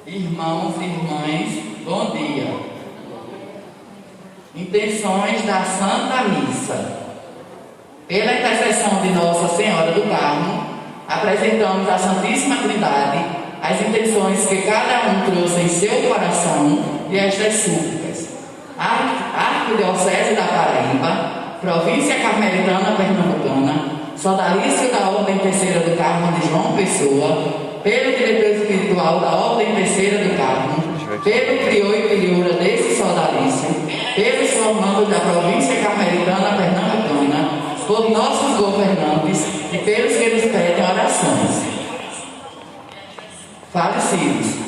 Irmãos e irmãs, bom dia. Intenções da Santa Missa. Pela intercessão de Nossa Senhora do Carmo, apresentamos à Santíssima Trindade as intenções que cada um trouxe em seu coração e estas súplicas. Arquidiocese da Paraíba, Província Carmelitana Pernambucana, Sodalício da Ordem Terceira do Carmo de João Pessoa, pelo diretor espiritual da Ordem Terceira do Carmo, pelo prior e priora desse sodalício, pelos formandos da Província Carmelitana Pernambucana, por nossos governantes e pelos que nos pedem orações. Falecidos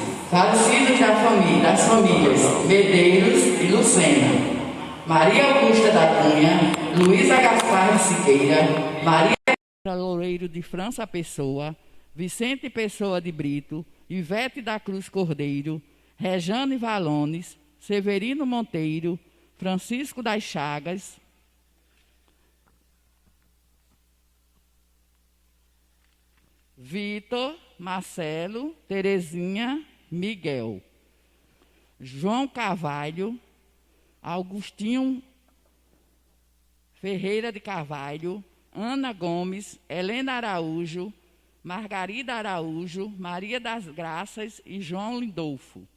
das famílias Medeiros e Lucena, Maria Augusta da Cunha, Luísa Gaspar de Siqueira, Maria Loureiro de França Pessoa, Vicente Pessoa de Brito, Ivete da Cruz Cordeiro, Rejane Valones, Severino Monteiro, Francisco das Chagas, Vitor, Marcelo, Terezinha, Miguel, João Carvalho, Augustinho Ferreira de Carvalho, Ana Gomes, Helena Araújo, Margarida Araújo, Maria das Graças e João Lindolfo,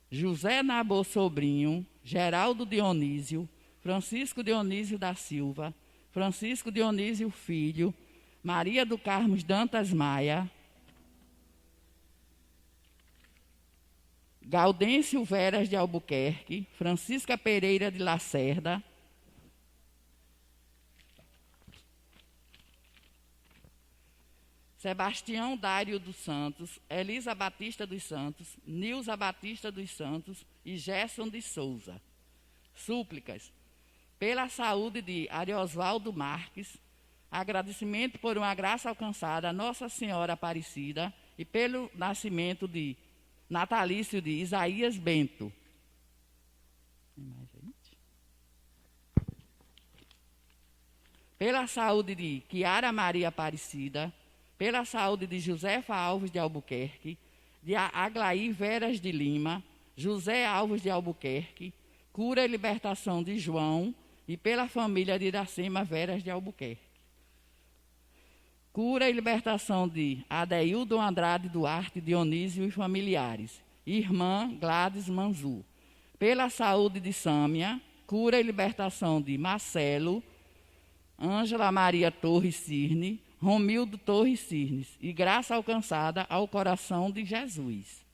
José Nabor Sobrinho, Geraldo Dionísio, Francisco Dionísio da Silva, Francisco Dionísio Filho, Maria do Carmo Dantas Maia, Gaudêncio Veras de Albuquerque, Francisca Pereira de Lacerda, Sebastião Dário dos Santos, Elisa Batista dos Santos, Nilza Batista dos Santos e Gerson de Souza. Súplicas. Pela saúde de Ariosvaldo Marques, agradecimento por uma graça alcançada a Nossa Senhora Aparecida e pelo nascimento de natalício de Isaías Bento. Pela saúde de Chiara Maria Aparecida, pela saúde de Josefa Alves de Albuquerque, de Aglaí Veras de Lima, José Alves de Albuquerque, cura e libertação de João e pela família de Iracema Veras de Albuquerque. Cura e libertação de Adeildo Andrade Duarte Dionísio e familiares. Irmã Gladys Manzu. Pela saúde de Sâmia, cura e libertação de Marcelo, Ângela Maria Torres Cirne, Romildo Torres Cirnes. E graça alcançada ao coração de Jesus.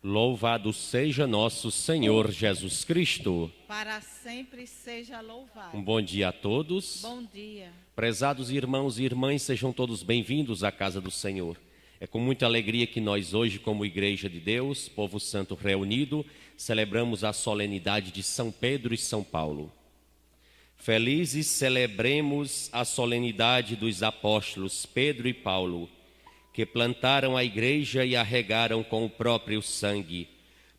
Louvado seja nosso Senhor Jesus Cristo. Para sempre seja louvado. Um bom dia a todos. Bom dia. Prezados irmãos e irmãs, sejam todos bem-vindos à casa do Senhor. É com muita alegria que nós hoje, como Igreja de Deus, povo santo reunido, celebramos a solenidade de São Pedro e São Paulo. Felizes celebremos a solenidade dos apóstolos Pedro e Paulo, que plantaram a igreja e a regaram com o próprio sangue.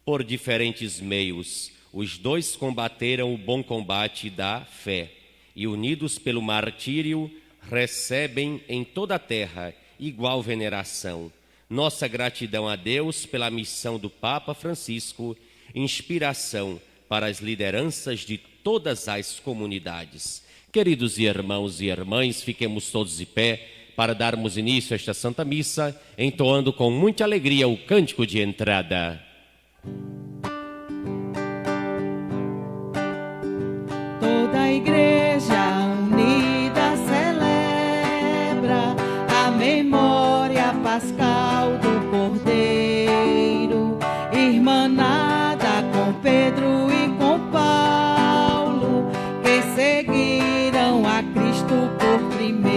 Por diferentes meios, os dois combateram o bom combate da fé e, unidos pelo martírio, recebem em toda a terra igual veneração. Nossa gratidão a Deus pela missão do Papa Francisco, inspiração para as lideranças de todas as comunidades. Queridos irmãos e irmãs, fiquemos todos de pé para darmos início a esta Santa Missa, entoando com muita alegria o cântico de entrada. Toda a igreja unida celebra a memória pascal do Cordeiro, irmanada com Pedro e com Paulo, que seguiram a Cristo por primeiro.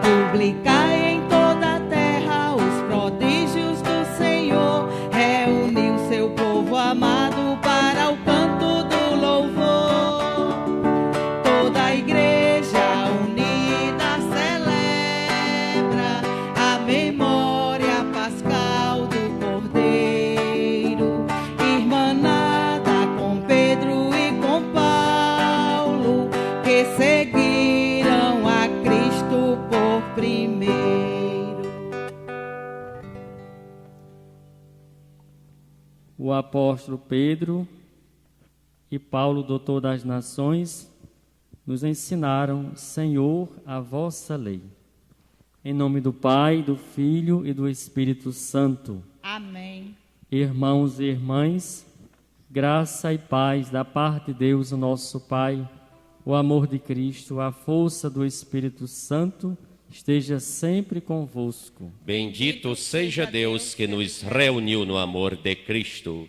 Publicai em toda a terra os prodígios do Senhor, reuniu seu povo amado para o canto do louvor. Toda a igreja unida celebra a memória pascal do Cordeiro, irmanada com Pedro e com Paulo, que seguiram a Cristo por primeiro. O apóstolo Pedro e Paulo, doutor das nações, nos ensinaram: Senhor, a vossa lei. Em nome do Pai, do Filho e do Espírito Santo. Amém. Irmãos e irmãs, graça e paz da parte de Deus, o nosso Pai, o amor de Cristo, a força do Espírito Santo, esteja sempre convosco. Bendito seja Deus que nos reuniu no amor de Cristo.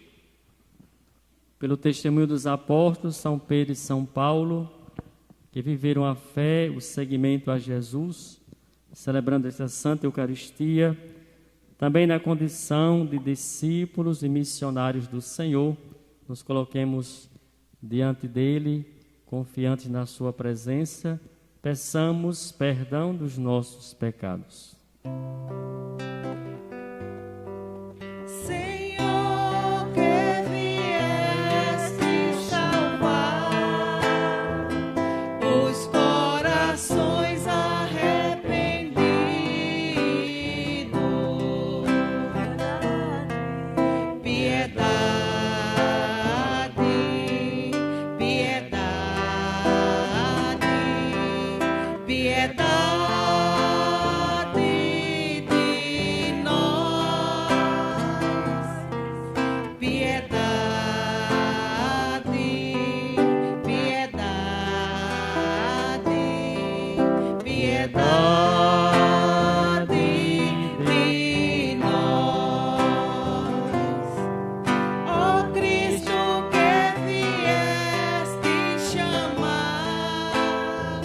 Pelo testemunho dos apóstolos São Pedro e São Paulo, que viveram a fé, o seguimento a Jesus, celebrando esta Santa Eucaristia, também na condição de discípulos e missionários do Senhor, nos coloquemos diante dele, confiantes na sua presença, peçamos perdão dos nossos pecados. Senhor, que vieste salvar os corações arrependidos, piedade, piedade, piedade de nós, piedade, piedade, piedade de nós. Ó Cristo, que vieste chamar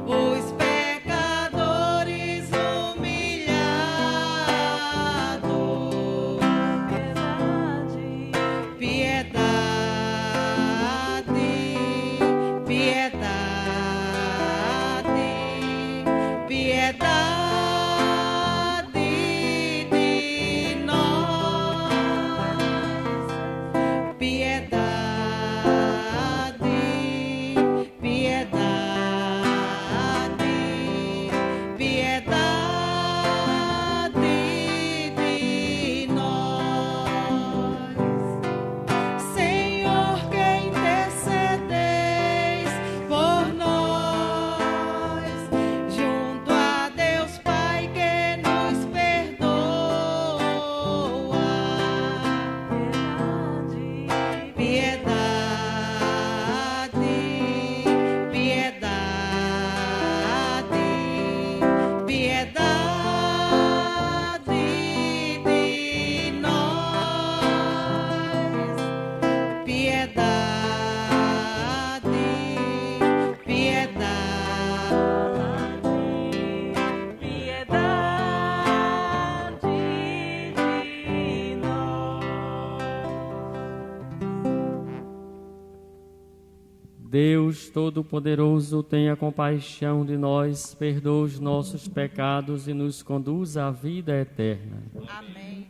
os pecadores humilhados, piedade, piedade, piedade de nós, piedade, piedade, piedade de nós. Senhor, que intercedeis por nós, junto a Deus Pai que nos perdoa, piedade, piedade, piedade de nós, piedade, piedade, piedade de nós. Deus Todo-Poderoso, tenha compaixão de nós, perdoa os nossos pecados e nos conduz à vida eterna. Amém.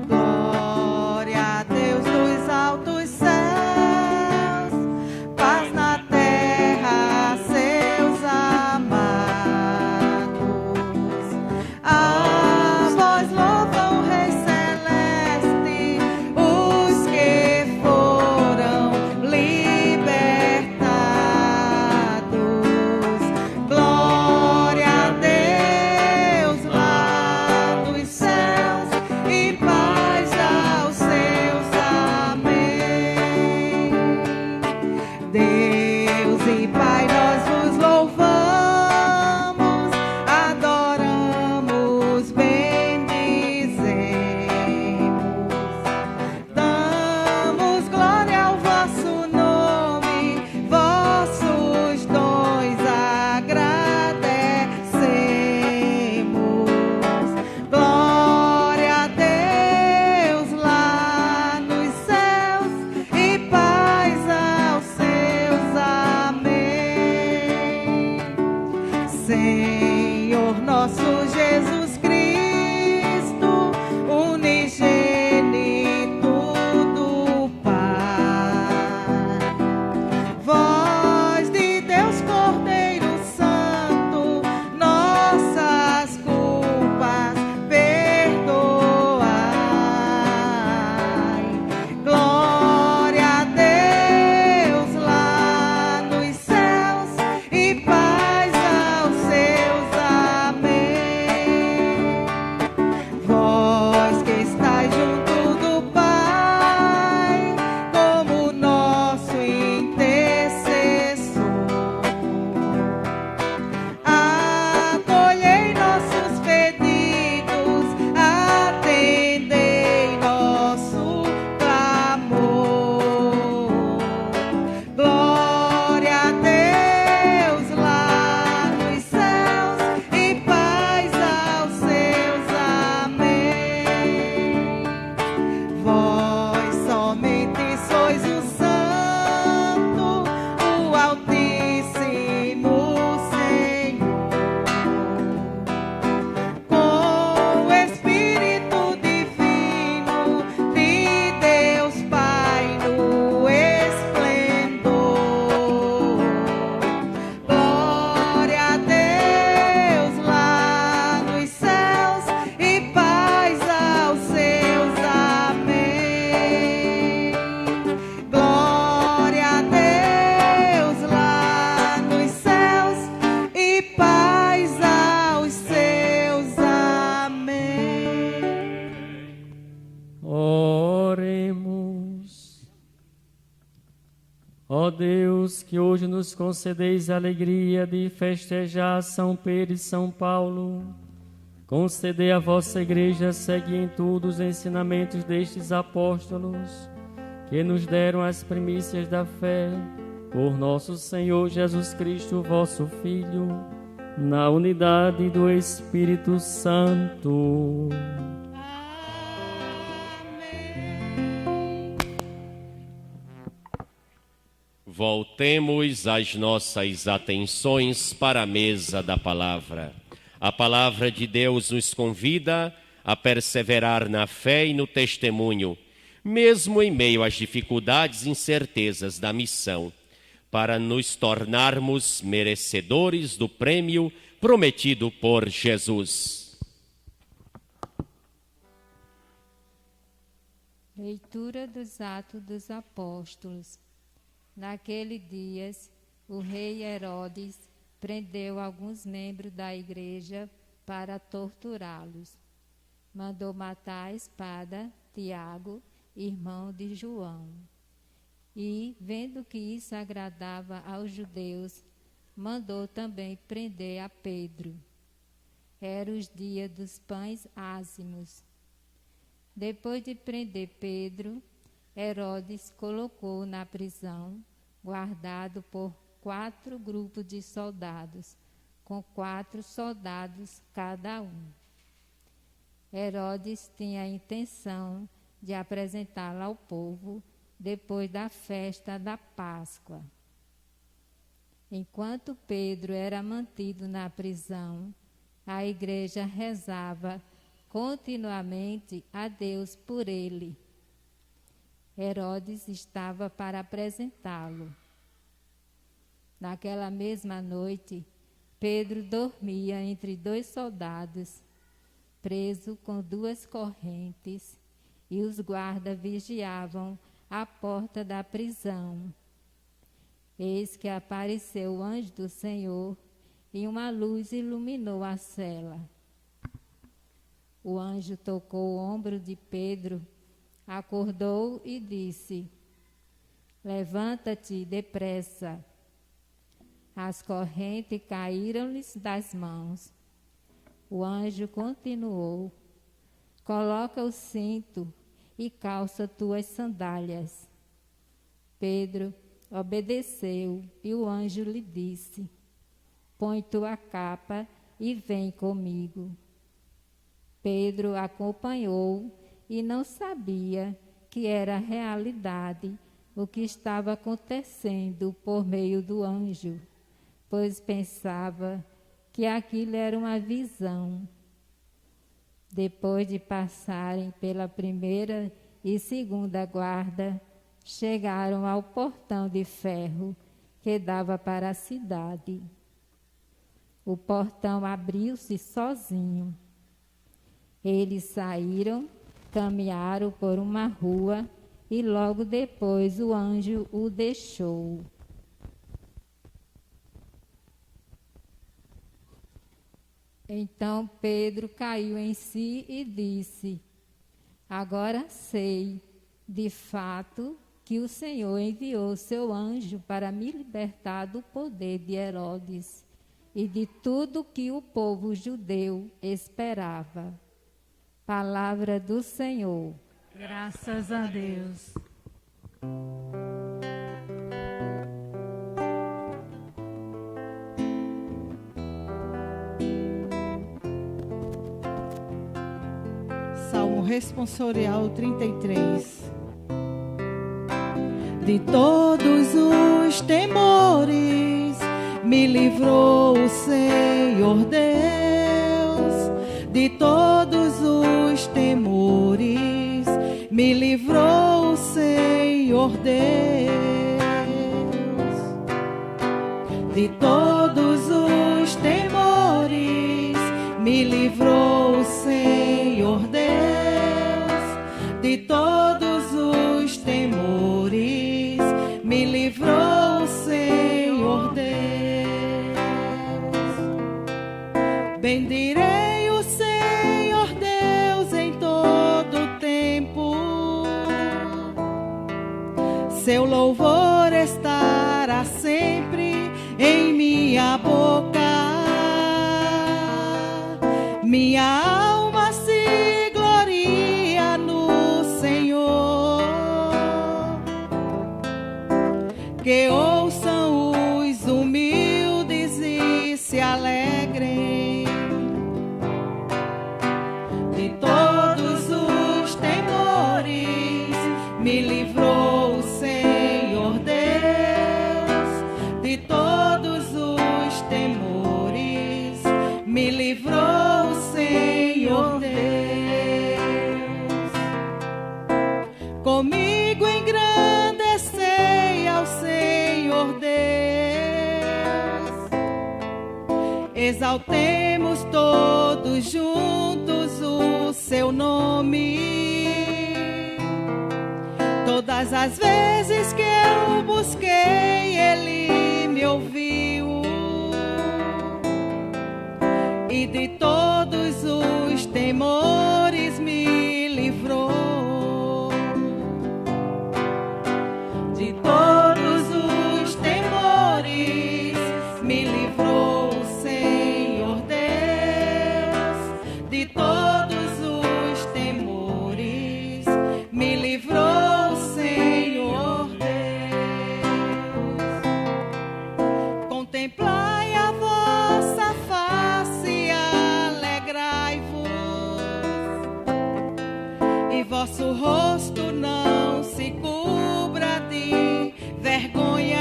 Glória a Deus dos altos céus, paz na terra a seus amados. A vós louva o Rei Celeste, o Oremos. Ó Deus, que hoje nos concedeis a alegria de festejar São Pedro e São Paulo, concedei à vossa igreja seguir em tudo os ensinamentos destes apóstolos, que nos deram as primícias da fé, por nosso Senhor Jesus Cristo, vosso Filho, na unidade do Espírito Santo. Voltemos as nossas atenções para a mesa da palavra. A palavra de Deus nos convida a perseverar na fé e no testemunho, mesmo em meio às dificuldades e incertezas da missão, para nos tornarmos merecedores do prêmio prometido por Jesus. Leitura dos Atos dos Apóstolos. Naqueles dias, o rei Herodes prendeu alguns membros da igreja para torturá-los. Mandou matar à espada Tiago, irmão de João. E, vendo que isso agradava aos judeus, mandou também prender a Pedro. Eram os dias dos pães ázimos. Depois de prender Pedro, Herodes colocou na prisão, guardado por 4 grupos de soldados, com 4 soldados cada um. Herodes tinha a intenção de apresentá-lo ao povo depois da festa da Páscoa. Enquanto Pedro era mantido na prisão, a igreja rezava continuamente a Deus por ele. Herodes estava para apresentá-lo. Naquela mesma noite, Pedro dormia entre 2 soldados, preso com 2 correntes, e os guardas vigiavam a porta da prisão. Eis que apareceu o anjo do Senhor, e uma luz iluminou a cela. O anjo tocou o ombro de Pedro, acordou e disse: levanta-te depressa. As correntes caíram-lhes das mãos. O anjo continuou: coloca o cinto e calça tuas sandálias. Pedro obedeceu e o anjo lhe disse: põe tua capa e vem comigo. Pedro acompanhou e não sabia que era realidade o que estava acontecendo por meio do anjo, pois pensava que aquilo era uma visão. Depois de passarem pela primeira e segunda guarda, chegaram ao portão de ferro que dava para a cidade. O portão abriu-se sozinho. Eles saíram, caminharam por uma rua e logo depois o anjo o deixou. Então Pedro caiu em si e disse: agora sei, de fato, que o Senhor enviou seu anjo para me libertar do poder de Herodes e de tudo que o povo judeu esperava. Palavra do Senhor. Graças a Deus. Salmo responsorial 33. De todos os temores me livrou o Senhor Deus. De todos os temores me livrou o Senhor Deus. De todos os temores me livrou o Senhor Deus. De todos os temores me livrou o Senhor Deus. Bendirei o Senhor Deus em todo tempo. seu louvor estará sempre em minha boca. Minha alma se gloria no Senhor. Que ouçam os humildes e se alegrem. De todos os temores me livrou o Senhor Deus. De todos os temores me livrou o Senhor Deus. Comigo engrandecei ao Senhor Deus. Exaltemos todos juntos o seu nome. Todas as vezes que eu busquei, ele me ouviu. E de todos os temores me livrou. De todos os temores me livrou o Senhor Deus. De todos os temores me livrou o Senhor Deus. Contemplai a vossa face e alegrai-vos, e vosso rosto não se cubra de vergonha.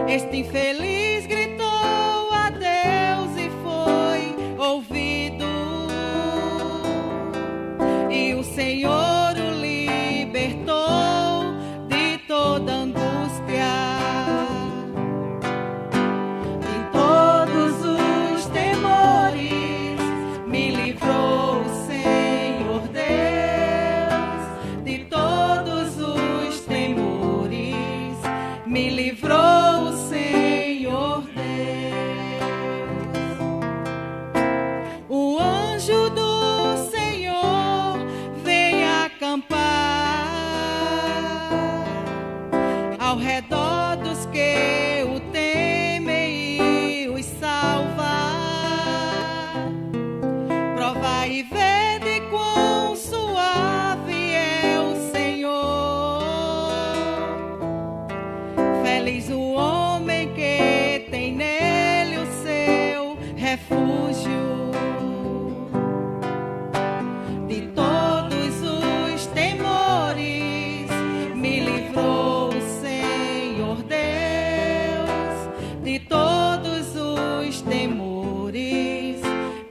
Este infeliz gritou a Deus e foi ouvido, e o Senhor o libertou de toda angústia. Em todos os temores me livrou o Senhor Deus. De todos os temores me livrou o Senhor Deus. O anjo do Senhor vem acampar ao redor dos que o temem e os salva. Provai e vede quão suave é o Senhor. Feliz o homem que tem nele o seu refúgio. De todos os temores me livrou o Senhor Deus. De todos os temores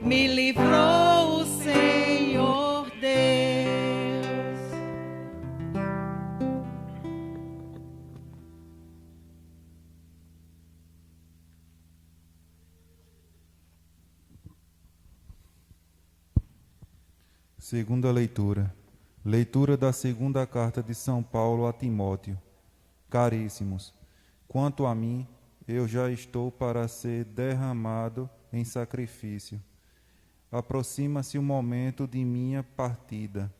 me livrou o Senhor Deus. Segunda leitura. Leitura da segunda carta de São Paulo a Timóteo. Caríssimos, quanto a mim, eu já estou para ser derramado em sacrifício. Aproxima-se o momento de minha partida.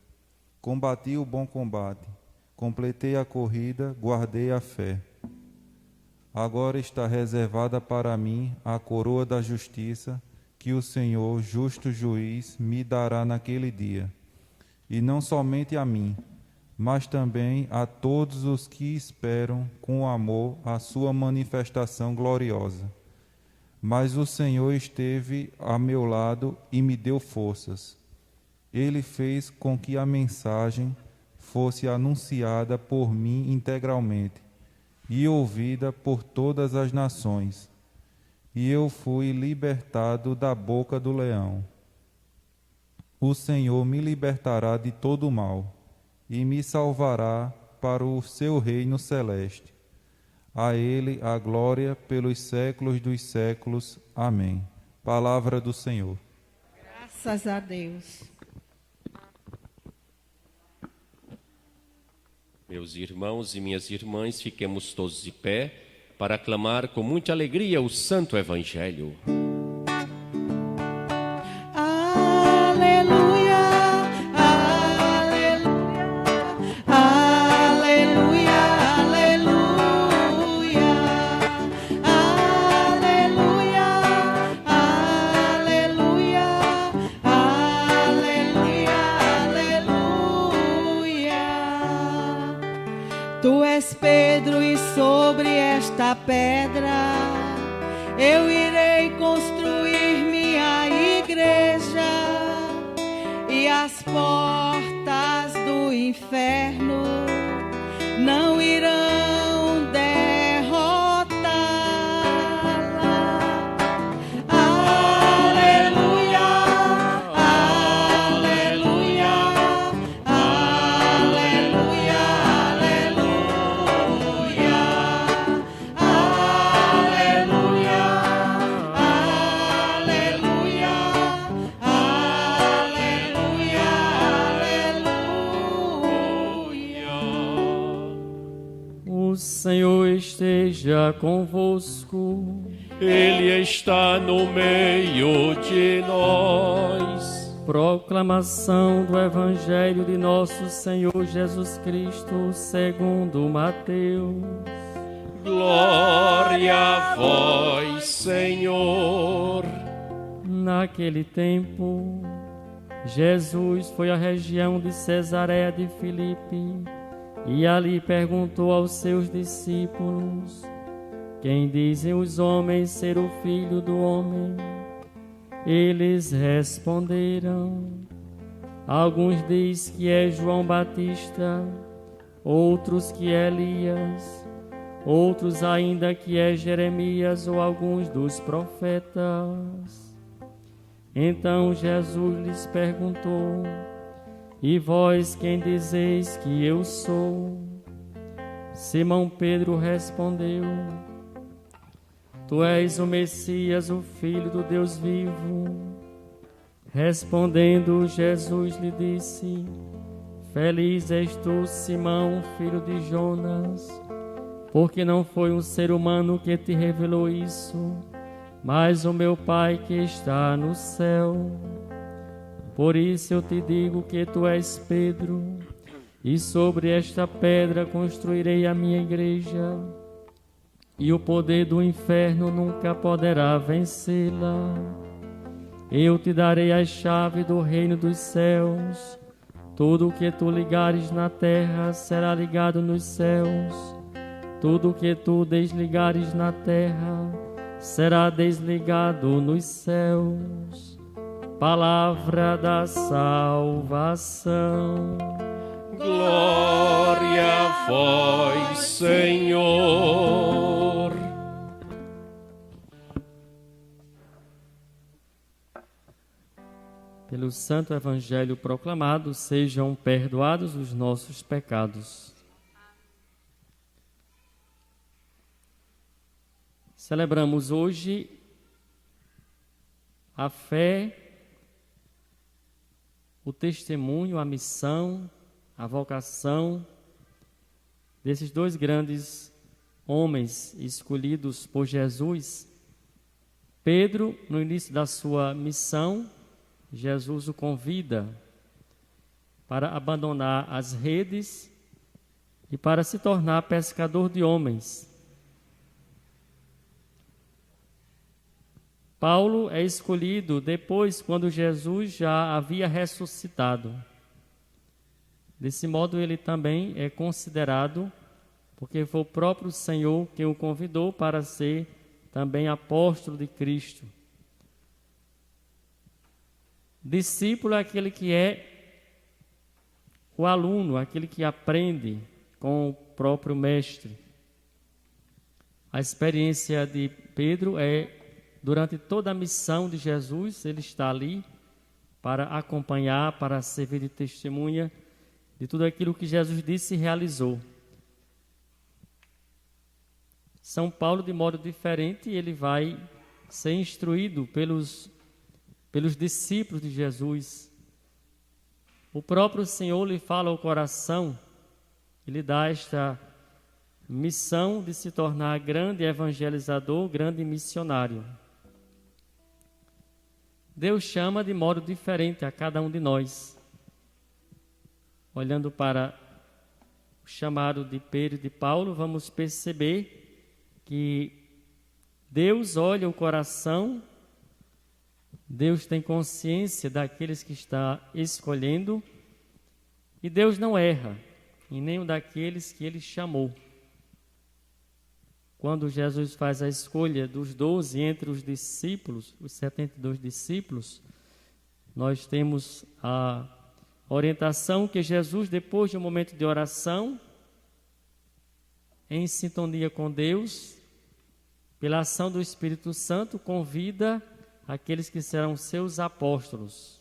Combati o bom combate, completei a corrida, guardei a fé. Agora está reservada para mim a coroa da justiça, que o Senhor, justo juiz, me dará naquele dia. E não somente a mim, mas também a todos os que esperam com amor a sua manifestação gloriosa. Mas o Senhor esteve a meu lado e me deu forças. Ele fez com que a mensagem fosse anunciada por mim integralmente e ouvida por todas as nações. E eu fui libertado da boca do leão. O Senhor me libertará de todo o mal e me salvará para o seu reino celeste. A ele a glória pelos séculos dos séculos. Amém. Palavra do Senhor. Graças a Deus. Meus irmãos e minhas irmãs, fiquemos todos de pé para aclamar com muita alegria o Santo Evangelho. Aleluia, aleluia, aleluia. Tu és Pedro e sobre esta pedra eu irei construir minha igreja, e as portas do inferno não irão derrotá-la. Aleluia, aleluia, aleluia, aleluia, aleluia, aleluia, aleluia, aleluia. O Senhor esteja convosco. Ele está no meio de nós. Proclamação do Evangelho de nosso Senhor Jesus Cristo segundo Mateus. Glória a vós, Senhor. Naquele tempo, Jesus foi à região de Cesareia de Filipe e ali perguntou aos seus discípulos: quem dizem os homens ser o Filho do Homem? Eles responderam: alguns dizem que é João Batista, outros que é Elias, outros ainda que é Jeremias ou alguns dos profetas. Então Jesus lhes perguntou: e vós quem dizeis que eu sou? Simão Pedro respondeu: tu és o Messias, o Filho do Deus vivo. Respondendo, Jesus lhe disse: feliz és tu, Simão, filho de Jonas, porque não foi um ser humano que te revelou isso, mas o meu Pai que está no céu. Por isso eu te digo que tu és Pedro, e sobre esta pedra construirei a minha igreja, e o poder do inferno nunca poderá vencê-la. Eu te darei a chave do reino dos céus. Tudo o que tu ligares na terra será ligado nos céus. Tudo o que tu desligares na terra será desligado nos céus. Palavra da salvação. Glória a vós, Senhor. Pelo Santo Evangelho proclamado, sejam perdoados os nossos pecados. Celebramos hoje a fé, o testemunho, a missão, a vocação desses dois grandes homens escolhidos por Jesus. Pedro, no início da sua missão, Jesus o convida para abandonar as redes e para se tornar pescador de homens. Paulo é escolhido depois, quando Jesus já havia ressuscitado. Desse modo, ele também é considerado, porque foi o próprio Senhor quem o convidou para ser também apóstolo de Cristo. Discípulo é aquele que é o aluno, aquele que aprende com o próprio mestre. A experiência de Pedro é, durante toda a missão de Jesus, ele está ali para acompanhar, para servir de testemunha de tudo aquilo que Jesus disse e realizou. São Paulo, de modo diferente, ele vai ser instruído pelos discípulos de Jesus. O próprio Senhor lhe fala ao coração, ele dá esta missão de se tornar grande evangelizador, grande missionário. Deus chama de modo diferente a cada um de nós. Olhando para o chamado de Pedro e de Paulo, vamos perceber que Deus olha o coração, Deus tem consciência daqueles que está escolhendo e Deus não erra. em nenhum daqueles que ele chamou. Quando Jesus faz a escolha dos 12 entre os discípulos, os 72 discípulos, nós temos a orientação que Jesus, depois de um momento de oração, em sintonia com Deus, pela ação do Espírito Santo, convida aqueles que serão seus apóstolos.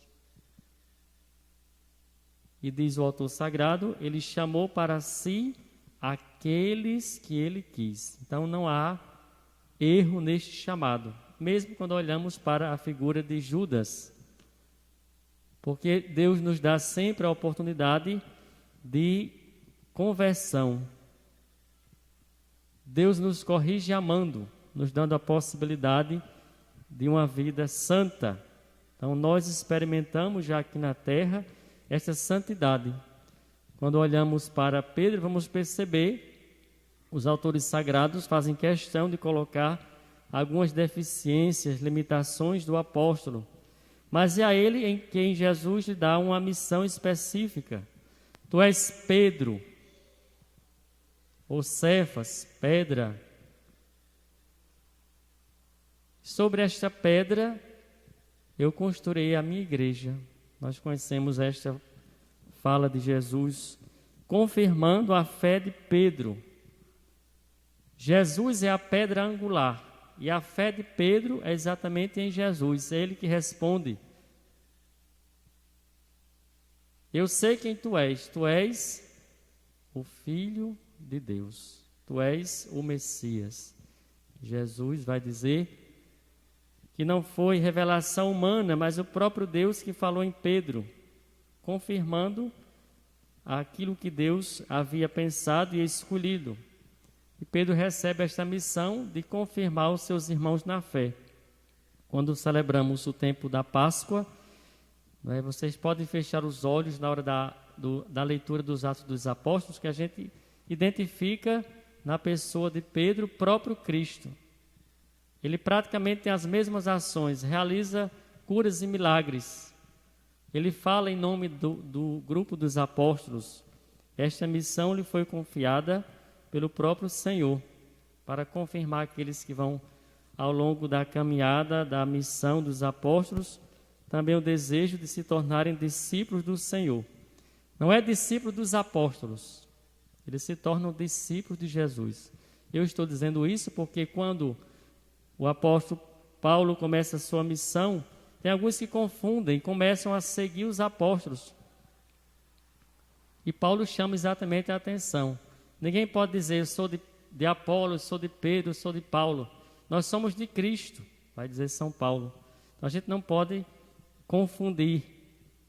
E diz o autor sagrado, ele chamou para si aqueles que ele quis. Então não há erro neste chamado, mesmo quando olhamos para a figura de Judas, porque Deus nos dá sempre a oportunidade de conversão. Deus nos corrige amando, nos dando a possibilidade de uma vida santa. Então nós experimentamos já aqui na terra essa santidade. Quando olhamos para Pedro, vamos perceber, os autores sagrados fazem questão de colocar algumas deficiências, limitações do apóstolo. Mas é a ele em quem Jesus lhe dá uma missão específica. Tu és Pedro, ou Cefas, pedra. Sobre esta pedra eu construirei a minha igreja. Nós conhecemos esta fala de Jesus, confirmando a fé de Pedro. Jesus é a pedra angular e a fé de Pedro é exatamente em Jesus. É ele que responde: eu sei quem tu és o Filho de Deus, tu és o Messias. Jesus vai dizer que não foi revelação humana, mas o próprio Deus que falou em Pedro, confirmando aquilo que Deus havia pensado e escolhido. E Pedro recebe esta missão de confirmar os seus irmãos na fé. Quando celebramos o tempo da Páscoa, vocês podem fechar os olhos na hora da leitura dos Atos dos Apóstolos, que a gente identifica na pessoa de Pedro o próprio Cristo. Ele praticamente tem as mesmas ações, realiza curas e milagres. Ele fala em nome do grupo dos apóstolos. Esta missão lhe foi confiada pelo próprio Senhor, para confirmar aqueles que vão, ao longo da caminhada da missão dos apóstolos, também o desejo de se tornarem discípulos do Senhor. Não é discípulo dos apóstolos, eles se tornam discípulos de Jesus. Eu estou dizendo isso porque quando o apóstolo Paulo começa a sua missão, tem alguns que confundem, começam a seguir os apóstolos. E Paulo chama exatamente a atenção. Ninguém pode dizer, eu sou de Apolo, eu sou de Pedro, eu sou de Paulo. Nós somos de Cristo, vai dizer São Paulo. Então a gente não pode confundir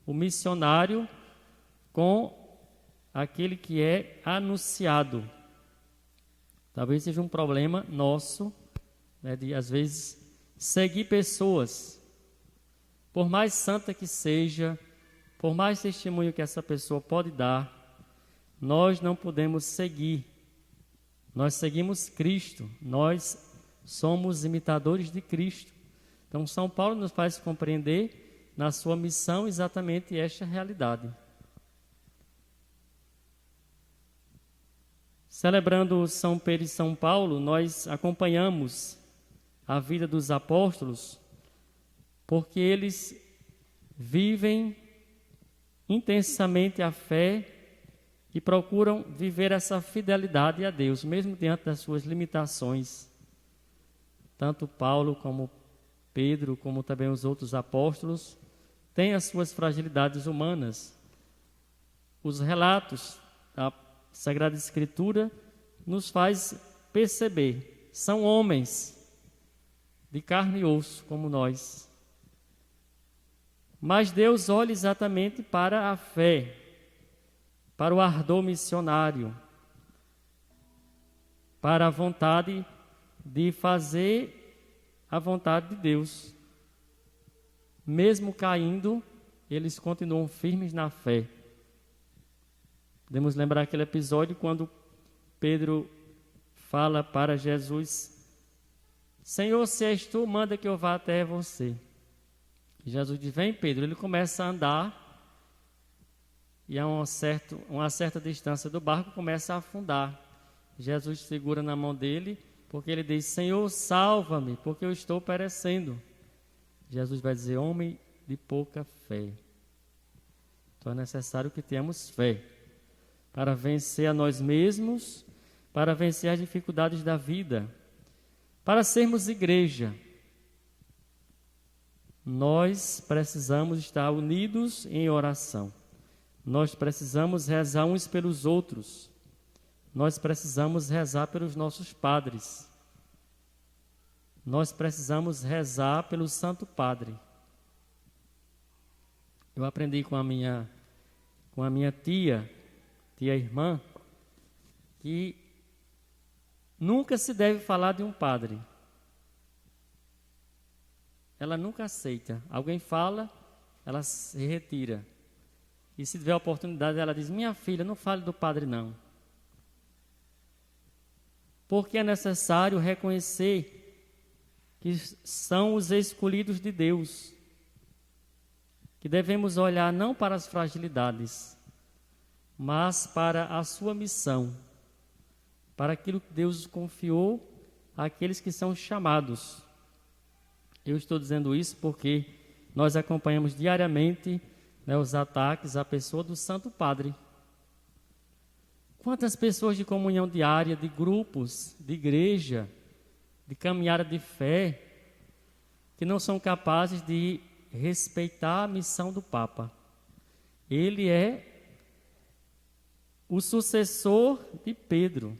o missionário com aquele que é anunciado. Talvez seja um problema nosso, de às vezes seguir pessoas, por mais santa que seja, por mais testemunho que essa pessoa pode dar, nós não podemos seguir. Nós seguimos Cristo, nós somos imitadores de Cristo. Então São Paulo nos faz compreender na sua missão exatamente esta realidade. Celebrando São Pedro e São Paulo, nós acompanhamos a vida dos apóstolos, porque eles vivem intensamente a fé e procuram viver essa fidelidade a Deus, mesmo diante das suas limitações. Tanto Paulo como Pedro, como também os outros apóstolos, têm as suas fragilidades humanas. Os relatos da Sagrada Escritura nos faz perceber, são homens de carne e osso, como nós. Mas Deus olha exatamente para a fé, para o ardor missionário, para a vontade de fazer a vontade de Deus. Mesmo caindo, eles continuam firmes na fé. Podemos lembrar aquele episódio quando Pedro fala para Jesus: Senhor, se és tu, manda que eu vá até você. E Jesus diz: vem, Pedro. Ele começa a andar e a uma certa distância do barco começa a afundar. Jesus segura na mão dele, porque ele diz: Senhor, salva-me, porque eu estou perecendo. Jesus vai dizer: homem de pouca fé. Então é necessário que tenhamos fé para vencer a nós mesmos, para vencer as dificuldades da vida, para sermos igreja. Nós precisamos estar unidos em oração. Nós precisamos rezar uns pelos outros. Nós precisamos rezar pelos nossos padres. Nós precisamos rezar pelo Santo Padre. Eu aprendi com a minha tia irmã, que nunca se deve falar de um padre. Ela nunca aceita. Alguém fala, ela se retira. E se tiver oportunidade, ela diz: minha filha, não fale do padre não. Porque é necessário reconhecer que são os escolhidos de Deus, que devemos olhar não para as fragilidades, mas para a sua missão, para aquilo que Deus confiou àqueles que são chamados. Eu estou dizendo isso porque nós acompanhamos diariamente, os ataques à pessoa do Santo Padre. Quantas pessoas de comunhão diária, de grupos, de igreja, de caminhada de fé, que não são capazes de respeitar a missão do Papa. Ele é o sucessor de Pedro.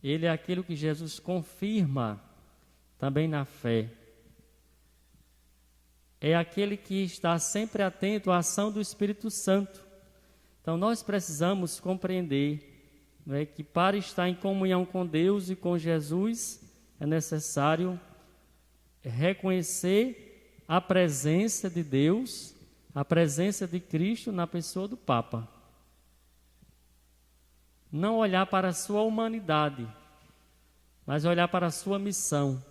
Ele é aquilo que Jesus confirma também na fé. É aquele que está sempre atento à ação do Espírito Santo. Então nós precisamos compreender, que para estar em comunhão com Deus e com Jesus é necessário reconhecer a presença de Deus, a presença de Cristo na pessoa do Papa. Não olhar para a sua humanidade, mas olhar para a sua missão.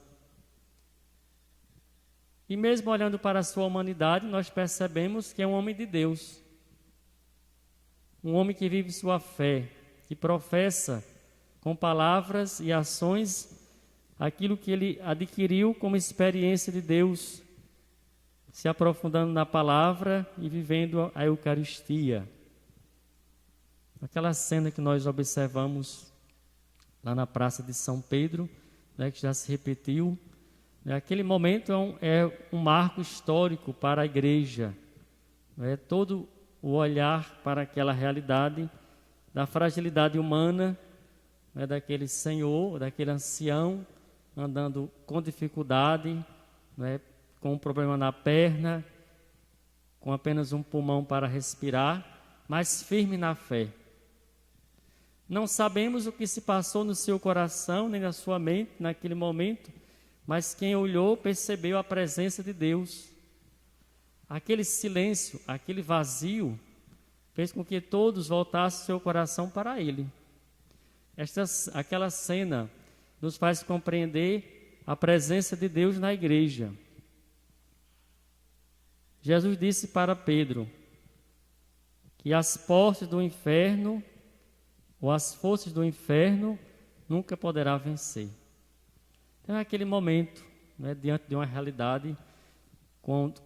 E mesmo olhando para a sua humanidade, nós percebemos que é um homem de Deus. Um homem que vive sua fé, que professa com palavras e ações aquilo que ele adquiriu como experiência de Deus, se aprofundando na palavra e vivendo a Eucaristia. Aquela cena que nós observamos lá na Praça de São Pedro, que já se repetiu, aquele momento é um marco histórico para a igreja. Todo o olhar para aquela realidade da fragilidade humana, daquele senhor, daquele ancião, andando com dificuldade, com um problema na perna, com apenas um pulmão para respirar, mas firme na fé. Não sabemos o que se passou no seu coração, nem na sua mente naquele momento, mas quem olhou percebeu a presença de Deus. Aquele silêncio, aquele vazio, fez com que todos voltassem seu coração para Ele. Aquela cena nos faz compreender a presença de Deus na igreja. Jesus disse para Pedro que as portas do inferno, ou as forças do inferno, nunca poderá vencer. Então é aquele momento, diante de uma realidade,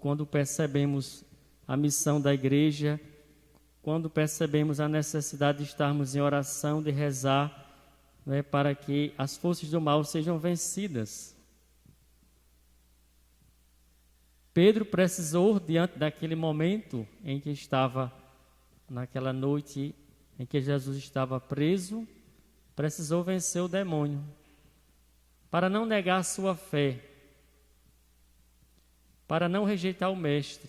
quando percebemos a missão da igreja, quando percebemos a necessidade de estarmos em oração, de rezar, para que as forças do mal sejam vencidas. Pedro precisou, diante daquele momento em que estava, naquela noite em que Jesus estava preso, precisou vencer o demônio, para não negar a sua fé, para não rejeitar o Mestre,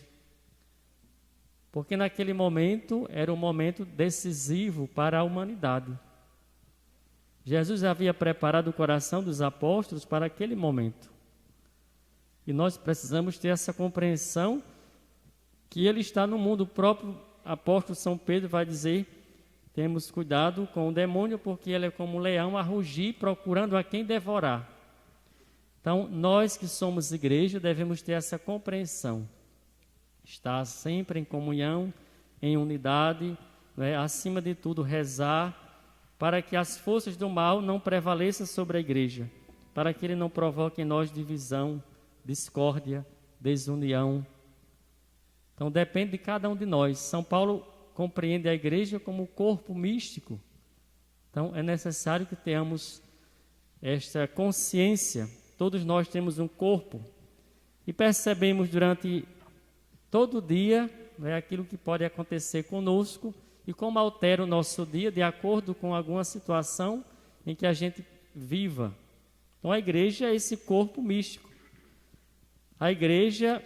porque naquele momento era um momento decisivo para a humanidade. Jesus havia preparado o coração dos apóstolos para aquele momento. E nós precisamos ter essa compreensão que ele está no mundo. O próprio apóstolo São Pedro vai dizer: temos cuidado com o demônio, porque ele é como um leão a rugir, procurando a quem devorar. Então, nós que somos igreja devemos ter essa compreensão. Estar sempre em comunhão, em unidade, acima de tudo rezar, para que as forças do mal não prevaleçam sobre a igreja, para que ele não provoque em nós divisão, discórdia, desunião. Então depende de cada um de nós. São Paulo compreende a igreja como um corpo místico. Então é necessário que tenhamos esta consciência. Todos nós temos um corpo e percebemos durante todo o dia aquilo que pode acontecer conosco e como altera o nosso dia de acordo com alguma situação em que a gente viva. Então a igreja é esse corpo místico. A igreja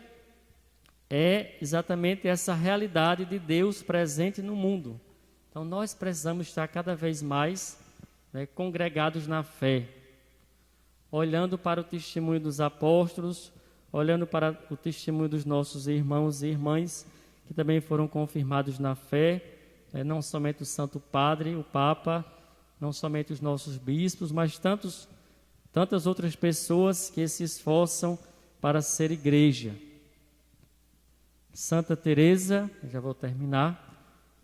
é exatamente essa realidade de Deus presente no mundo. Então nós precisamos estar cada vez mais congregados na fé, olhando para o testemunho dos apóstolos, olhando para o testemunho dos nossos irmãos e irmãs que também foram confirmados na fé, não somente o Santo Padre, o Papa, não somente os nossos bispos, mas tantas outras pessoas que se esforçam para ser igreja. Santa Teresa, já vou terminar,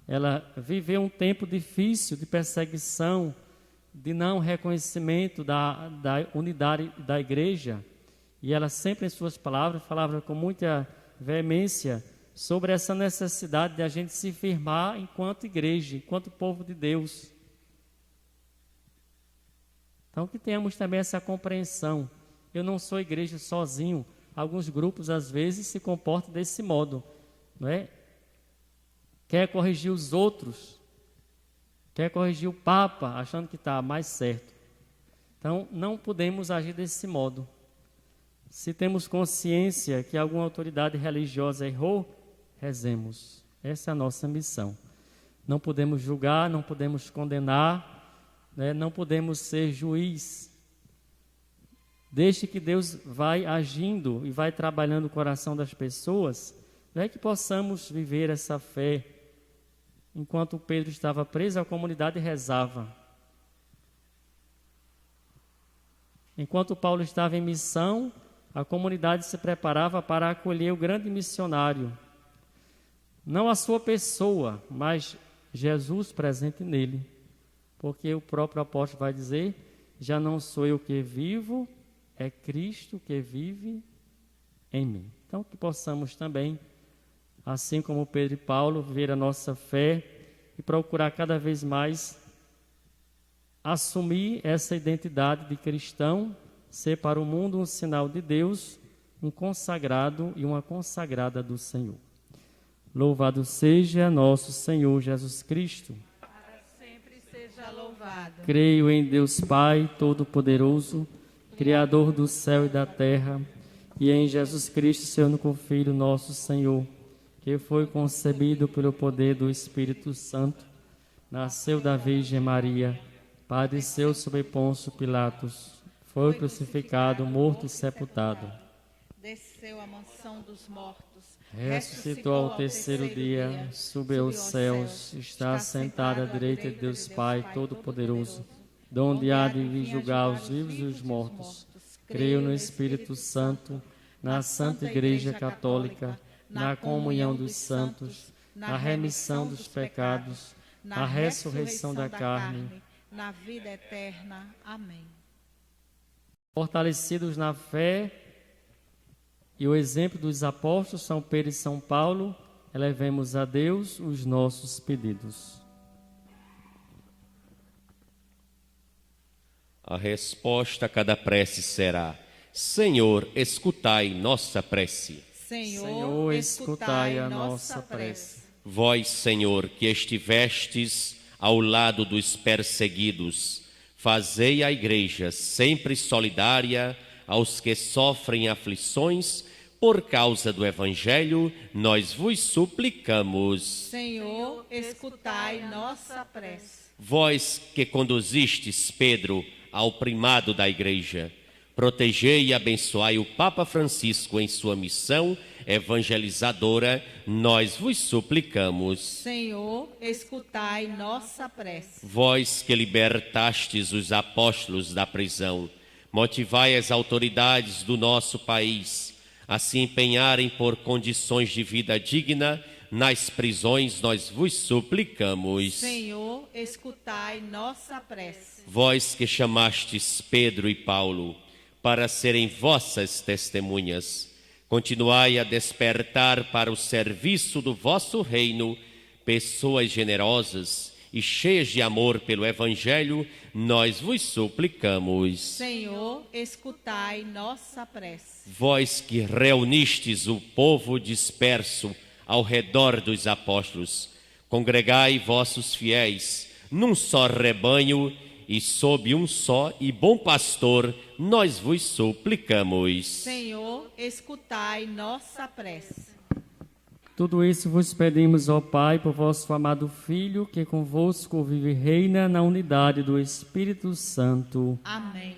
ela viveu um tempo difícil de perseguição, de não reconhecimento da unidade da igreja, e ela sempre em suas palavras falava com muita veemência sobre essa necessidade de a gente se firmar enquanto igreja, enquanto povo de Deus. Então que tenhamos também essa compreensão. Eu não sou igreja sozinho. Alguns grupos às vezes se comportam desse modo, não é? Quer corrigir os outros, quer corrigir o Papa, achando que está mais certo. Então não podemos agir desse modo. Se temos consciência que alguma autoridade religiosa errou, rezemos. Essa é a nossa missão. Não podemos julgar, não podemos condenar, não podemos ser juiz. Deixe que Deus vai agindo e vai trabalhando o coração das pessoas, que possamos viver essa fé. Enquanto Pedro estava preso, a comunidade rezava. Enquanto Paulo estava em missão, a comunidade se preparava para acolher o grande missionário. Não a sua pessoa, mas Jesus presente nele. Porque o próprio apóstolo vai dizer, já não sou eu que vivo, é Cristo que vive em mim. Então que possamos também, assim como Pedro e Paulo, viver a nossa fé e procurar cada vez mais assumir essa identidade de cristão, ser para o mundo um sinal de Deus, um consagrado e uma consagrada do Senhor. Louvado seja nosso Senhor Jesus Cristo. Para sempre seja louvado. Creio em Deus Pai Todo-Poderoso, Criador do céu e da terra, e em Jesus Cristo, seu único Filho, nosso Senhor, que foi concebido pelo poder do Espírito Santo, nasceu da Virgem Maria, padeceu sob Pôncio Pilatos, foi crucificado, morto e sepultado. Desceu à mansão dos mortos, ressuscitou ao terceiro dia, subiu aos céus, está sentado à direita de Deus Pai Todo-Poderoso, donde há de vir julgar os vivos e os mortos. Creio no Espírito Santo, na Santa Igreja Católica, na comunhão dos santos, na remissão dos pecados, na ressurreição da carne, na vida eterna. Amém. Fortalecidos na fé e o exemplo dos apóstolos São Pedro e São Paulo, elevemos a Deus os nossos pedidos. A resposta a cada prece será: Senhor, escutai nossa prece. Senhor, escutai a nossa prece. Vós, Senhor, que estivestes ao lado dos perseguidos, fazei a Igreja sempre solidária aos que sofrem aflições por causa do Evangelho, nós vos suplicamos. Senhor, escutai nossa prece. Vós que conduzistes Pedro ao primado da Igreja, protegei e abençoai o Papa Francisco em sua missão evangelizadora, nós vos suplicamos. Senhor, escutai nossa prece. Vós que libertastes os apóstolos da prisão, motivai as autoridades do nosso país a se empenharem por condições de vida digna nas prisões, nós vos suplicamos. Senhor, escutai nossa prece. Vós que chamastes Pedro e Paulo para serem vossas testemunhas, continuai a despertar para o serviço do vosso reino pessoas generosas e cheias de amor pelo Evangelho, nós vos suplicamos. Senhor, escutai nossa prece. Vós que reunistes o povo disperso ao redor dos apóstolos, congregai vossos fiéis num só rebanho e sob um só e bom pastor, nós vos suplicamos. Senhor, escutai nossa prece. Tudo isso vos pedimos, ó Pai, por vosso amado Filho, que convosco vive e reina na unidade do Espírito Santo. Amém.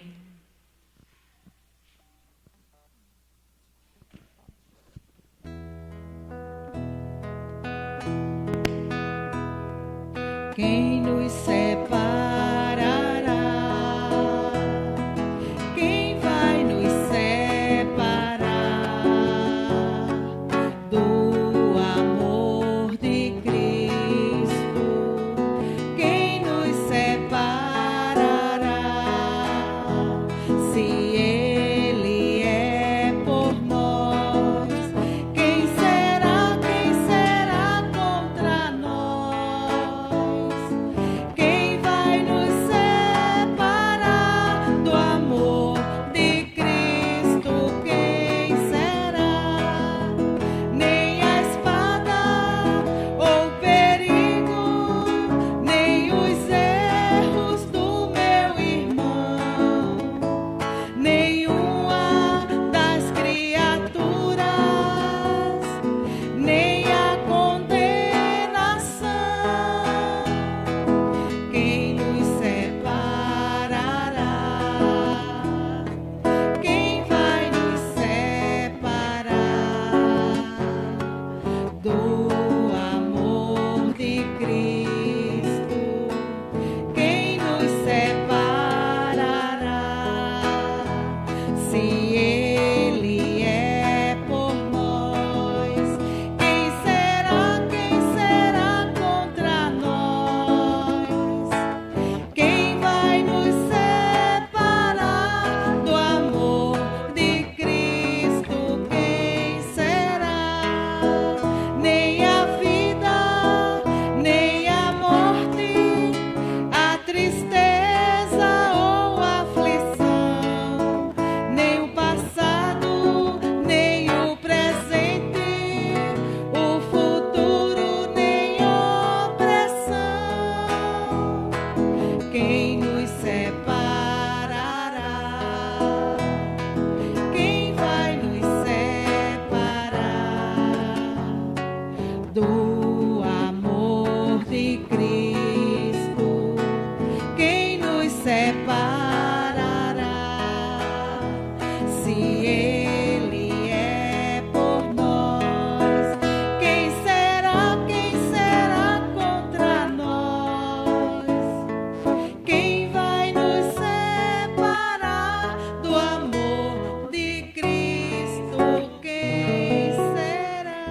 Quem nos separará? Quem vai nos separar do amor de Cristo? Quem nos separará? Se Ele é por nós, quem será contra nós? Quem vai nos separar do amor de Cristo? Quem será? Nem a espada ou perigo, nem os erros do meu irmão, nenhuma das criaturas, nem a condenação. Quem nos separará? Quem vai nos separar do amor de Cristo? Quem nos separará? Se Ele é por nós, quem será contra nós? Quem vai nos separar do amor de Cristo? Quem será? Nem a vida, nem a morte, a tristeza ou a aflição, nem o passado, nem o presente, o futuro, nem opressão. Quem nos separará? Quem vai nos separar do amor de Cristo? Quem nos separará? Se Ele é por nós, quem será contra nós? Quem vai nos separar do amor de Cristo? Quem será?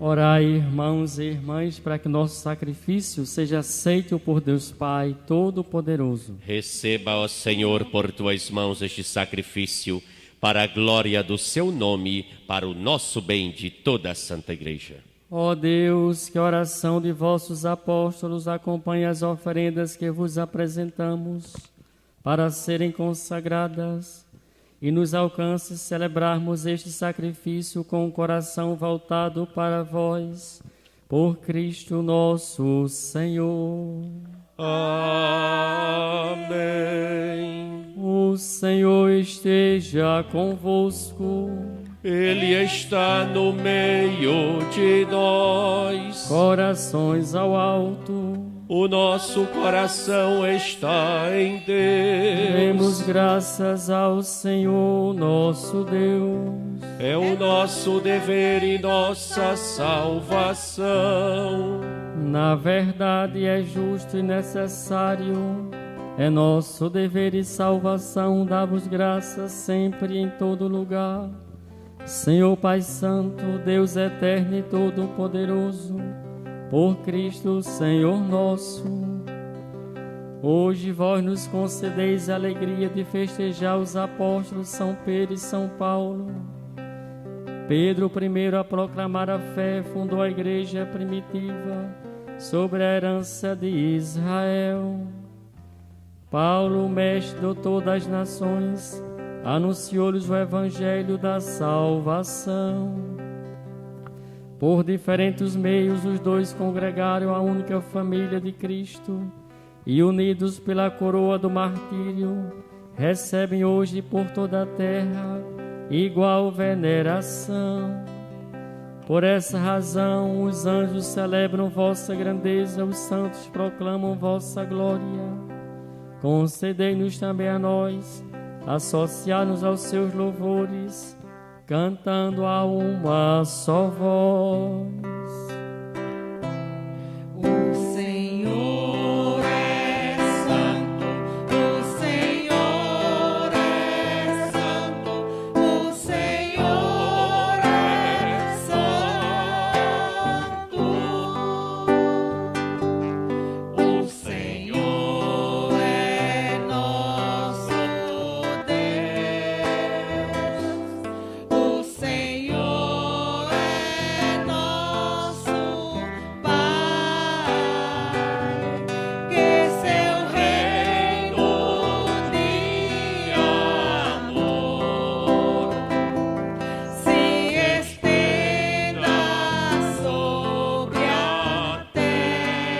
Orai, irmãos e irmãs, para que nosso sacrifício seja aceito por Deus Pai Todo-Poderoso. Receba, ó Senhor, por tuas mãos este sacrifício, para a glória do seu nome, para o nosso bem de toda a Santa Igreja. Ó Deus, que a oração de vossos apóstolos acompanhe as oferendas que vos apresentamos, para serem consagradas, e nos alcance celebrarmos este sacrifício com o coração voltado para vós, por Cristo nosso Senhor. Amém. O Senhor esteja convosco. Ele está no meio de nós. Corações ao alto. O nosso coração está em Deus. Demos graças ao Senhor nosso Deus. É o nosso dever e nossa salvação. Na verdade é justo e necessário, é nosso dever e salvação dar-vos graças sempre e em todo lugar, Senhor Pai Santo, Deus eterno e todo-poderoso, por Cristo, Senhor nosso, hoje vós nos concedeis a alegria de festejar os apóstolos São Pedro e São Paulo. Pedro, o primeiro a proclamar a fé, fundou a igreja primitiva sobre a herança de Israel. Paulo, o mestre doutor das nações, anunciou-lhes o evangelho da salvação. Por diferentes meios, os dois congregaram a única família de Cristo e, unidos pela coroa do martírio, recebem hoje por toda a terra igual veneração. Por essa razão, os anjos celebram vossa grandeza, os santos proclamam vossa glória. Concedei-nos também a nós associar-nos aos seus louvores, cantando a uma só voz. O Senhor é santo, o Senhor é santo, o Senhor é santo. O Senhor é nosso Deus, o Senhor é nosso Pai, que seu reino de amor se estenda sobre a terra. O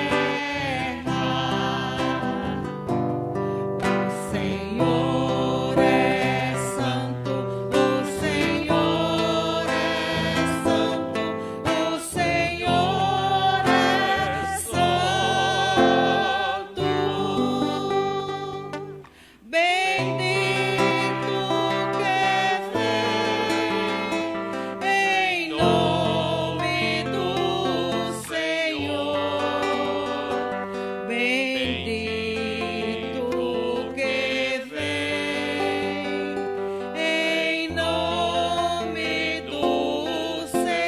Senhor é santo, o Senhor é santo, o Senhor é santo. Bendito que vem em nome do Senhor. Bendito que vem em nome do Senhor.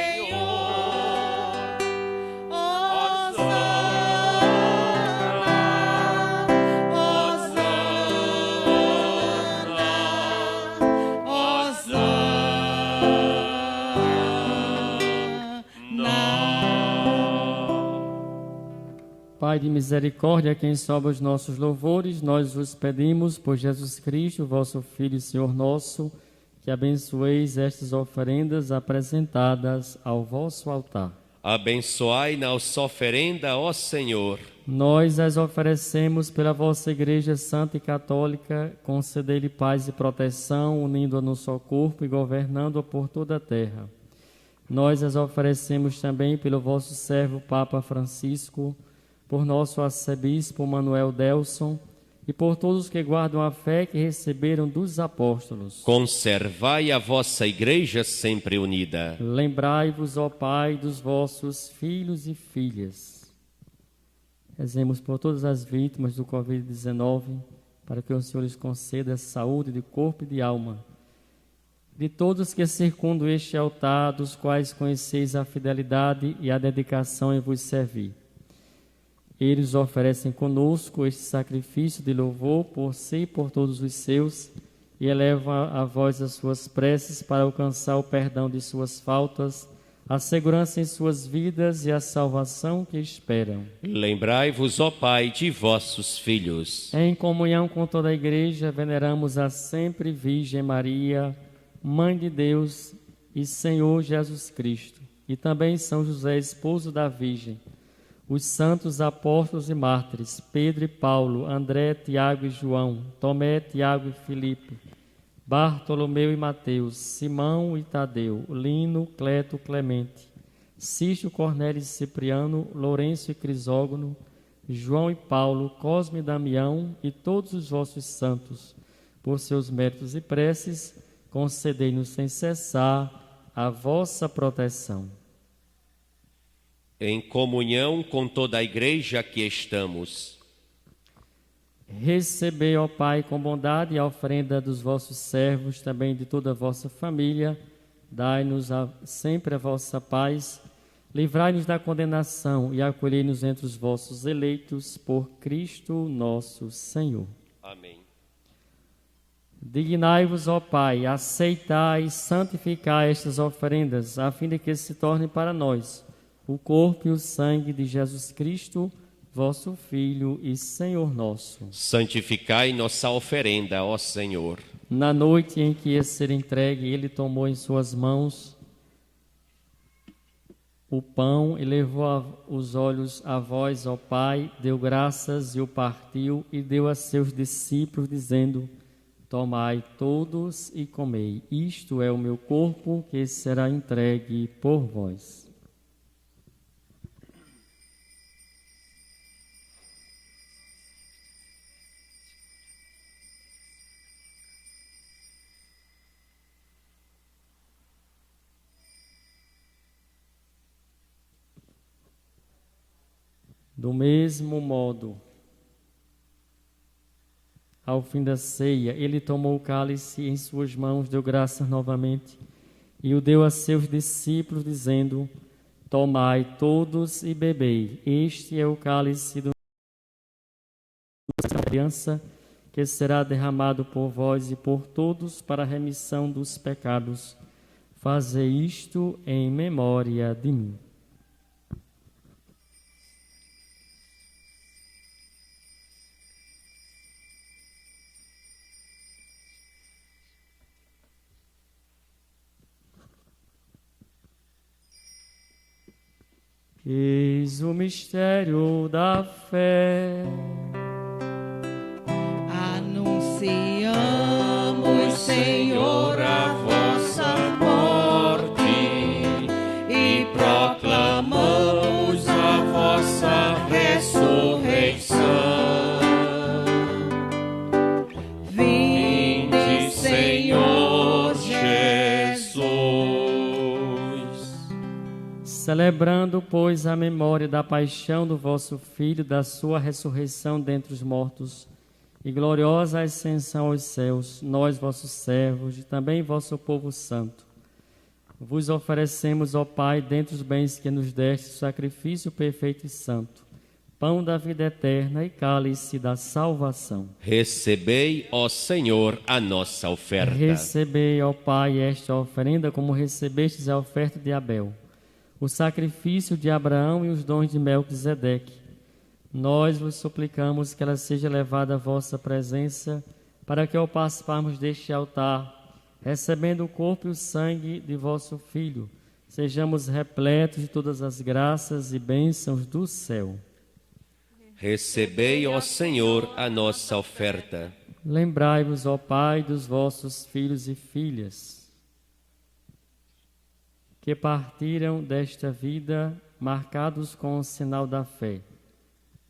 Pai de misericórdia, a quem sobe os nossos louvores, nós vos pedimos, por Jesus Cristo, vosso Filho e Senhor nosso, que abençoeis estas oferendas apresentadas ao vosso altar. Abençoai nossa oferenda, ó Senhor. Nós as oferecemos pela vossa Igreja Santa e Católica, concedei-lhe paz e proteção, unindo-a no só corpo e governando-a por toda a terra. Nós as oferecemos também pelo vosso servo Papa Francisco, por nosso arcebispo Manuel Delson e por todos que guardam a fé que receberam dos apóstolos. Conservai a vossa igreja sempre unida. Lembrai-vos, ó Pai, dos vossos filhos e filhas. Rezemos por todas as vítimas do Covid-19, para que o Senhor lhes conceda saúde de corpo e de alma. De todos que circundam este altar, dos quais conheceis a fidelidade e a dedicação em vos servir. Eles oferecem conosco este sacrifício de louvor por si e por todos os seus, e elevam a vós as suas preces para alcançar o perdão de suas faltas, a segurança em suas vidas e a salvação que esperam. Lembrai-vos, ó Pai, de vossos filhos. Em comunhão com toda a Igreja, veneramos a sempre Virgem Maria, Mãe de Deus e Senhor Jesus Cristo, e também São José, esposo da Virgem, os santos apóstolos e mártires, Pedro e Paulo, André, Tiago e João, Tomé, Tiago e Filipe, Bartolomeu e Mateus, Simão e Tadeu, Lino, Cleto, Clemente, Cício, Cornélio e Cipriano, Lourenço e Crisógono, João e Paulo, Cosme e Damião e todos os vossos santos, por seus méritos e preces, concedei-nos sem cessar a vossa proteção. Em comunhão com toda a igreja que estamos. Recebei, ó Pai, com bondade a oferenda dos vossos servos, também de toda a vossa família, Dai-nos sempre a vossa paz, livrai-nos da condenação e acolhei-nos entre os vossos eleitos, por Cristo nosso Senhor. Amém. Dignai-vos, ó Pai, aceitai e santificai estas oferendas, a fim de que se tornem para nós o corpo e o sangue de Jesus Cristo, vosso Filho e Senhor nosso. Santificai nossa oferenda, ó Senhor. Na noite em que ia ser entregue, ele tomou em suas mãos o pão e levou os olhos a vós, ó Pai, deu graças e o partiu e deu a seus discípulos, dizendo: tomai todos e comei, isto é o meu corpo que será entregue por vós. Do mesmo modo, ao fim da ceia, ele tomou o cálice em suas mãos, deu graças novamente e o deu a seus discípulos, dizendo: tomai todos e bebei, este é o cálice da aliança, que será derramado por vós e por todos para a remissão dos pecados. Fazei isto em memória de mim. Eis o mistério da fé. Anunciamos, Senhor, a vossa morte e proclamamos a vossa ressurreição. Vinde, Senhor Jesus. Celebrando, pois, a memória da paixão do vosso Filho, da sua ressurreição dentre os mortos e gloriosa ascensão aos céus, nós, vossos servos, e também vosso povo santo, vos oferecemos, ó Pai, dentre os bens que nos deste, sacrifício perfeito e santo, pão da vida eterna e cálice da salvação. Recebei, ó Senhor, a nossa oferta. Recebei, ó Pai, esta oferenda, como recebestes a oferta de Abel, o sacrifício de Abraão e os dons de Melquisedeque. Nós vos suplicamos que ela seja levada à vossa presença, para que ao participarmos deste altar, recebendo o corpo e o sangue de vosso Filho, sejamos repletos de todas as graças e bênçãos do céu. Recebei, ó Senhor, a nossa oferta. Lembrai-vos, ó Pai, dos vossos filhos e filhas, que partiram desta vida marcados com o sinal da fé.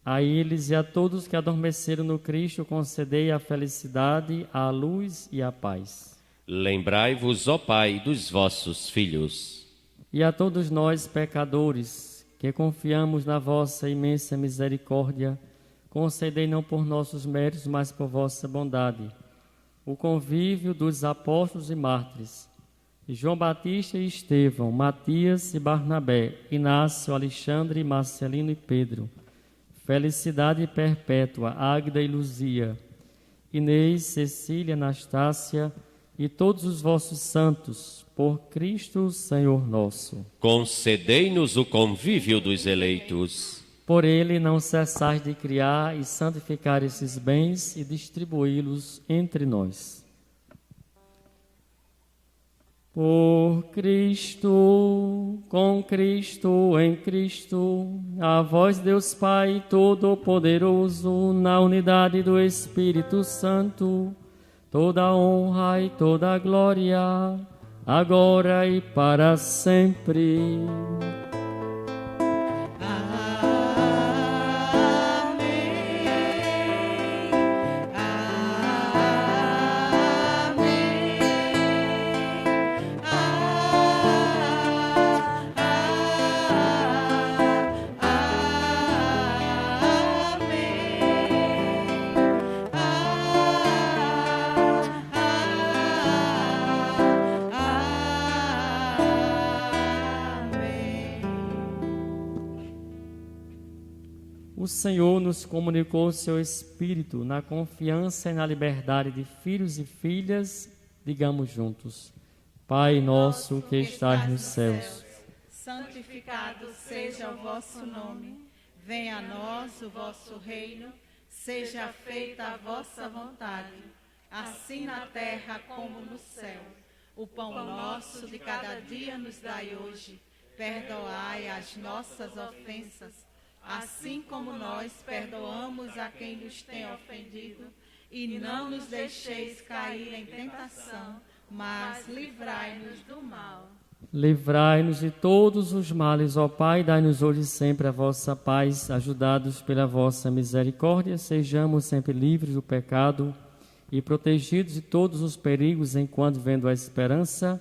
A eles e a todos que adormeceram no Cristo, concedei a felicidade, a luz e a paz. Lembrai-vos, ó Pai, dos vossos filhos. E a todos nós, pecadores, que confiamos na vossa imensa misericórdia, concedei não por nossos méritos, mas por vossa bondade, o convívio dos apóstolos e mártires, João Batista e Estevão, Matias e Barnabé, Inácio, Alexandre, Marcelino e Pedro, Felicidade perpétua, Águida e Luzia, Inês, Cecília, Anastácia e todos os vossos santos, por Cristo Senhor nosso. Concedei-nos o convívio dos eleitos. Por ele não cessais de criar e santificar esses bens e distribuí-los entre nós. Por Cristo, com Cristo, em Cristo, a vós Deus Pai Todo-Poderoso, na unidade do Espírito Santo, toda a honra e toda a glória, agora e para sempre. O Senhor nos comunicou o seu Espírito na confiança e na liberdade de filhos e filhas. Digamos juntos: Pai nosso que estás nos céus, santificado seja o vosso nome. Venha a nós o vosso reino. Seja feita a vossa vontade, assim na terra como no céu. O pão nosso de cada dia nos dai hoje. Perdoai as nossas ofensas, assim como nós perdoamos a quem nos tem ofendido. E não nos deixeis cair em tentação, mas livrai-nos do mal. livrai-nos de todos os males, ó Pai, dai-nos hoje sempre a vossa paz, ajudados pela vossa misericórdia, sejamos sempre livres do pecado e protegidos de todos os perigos, enquanto, vendo a esperança,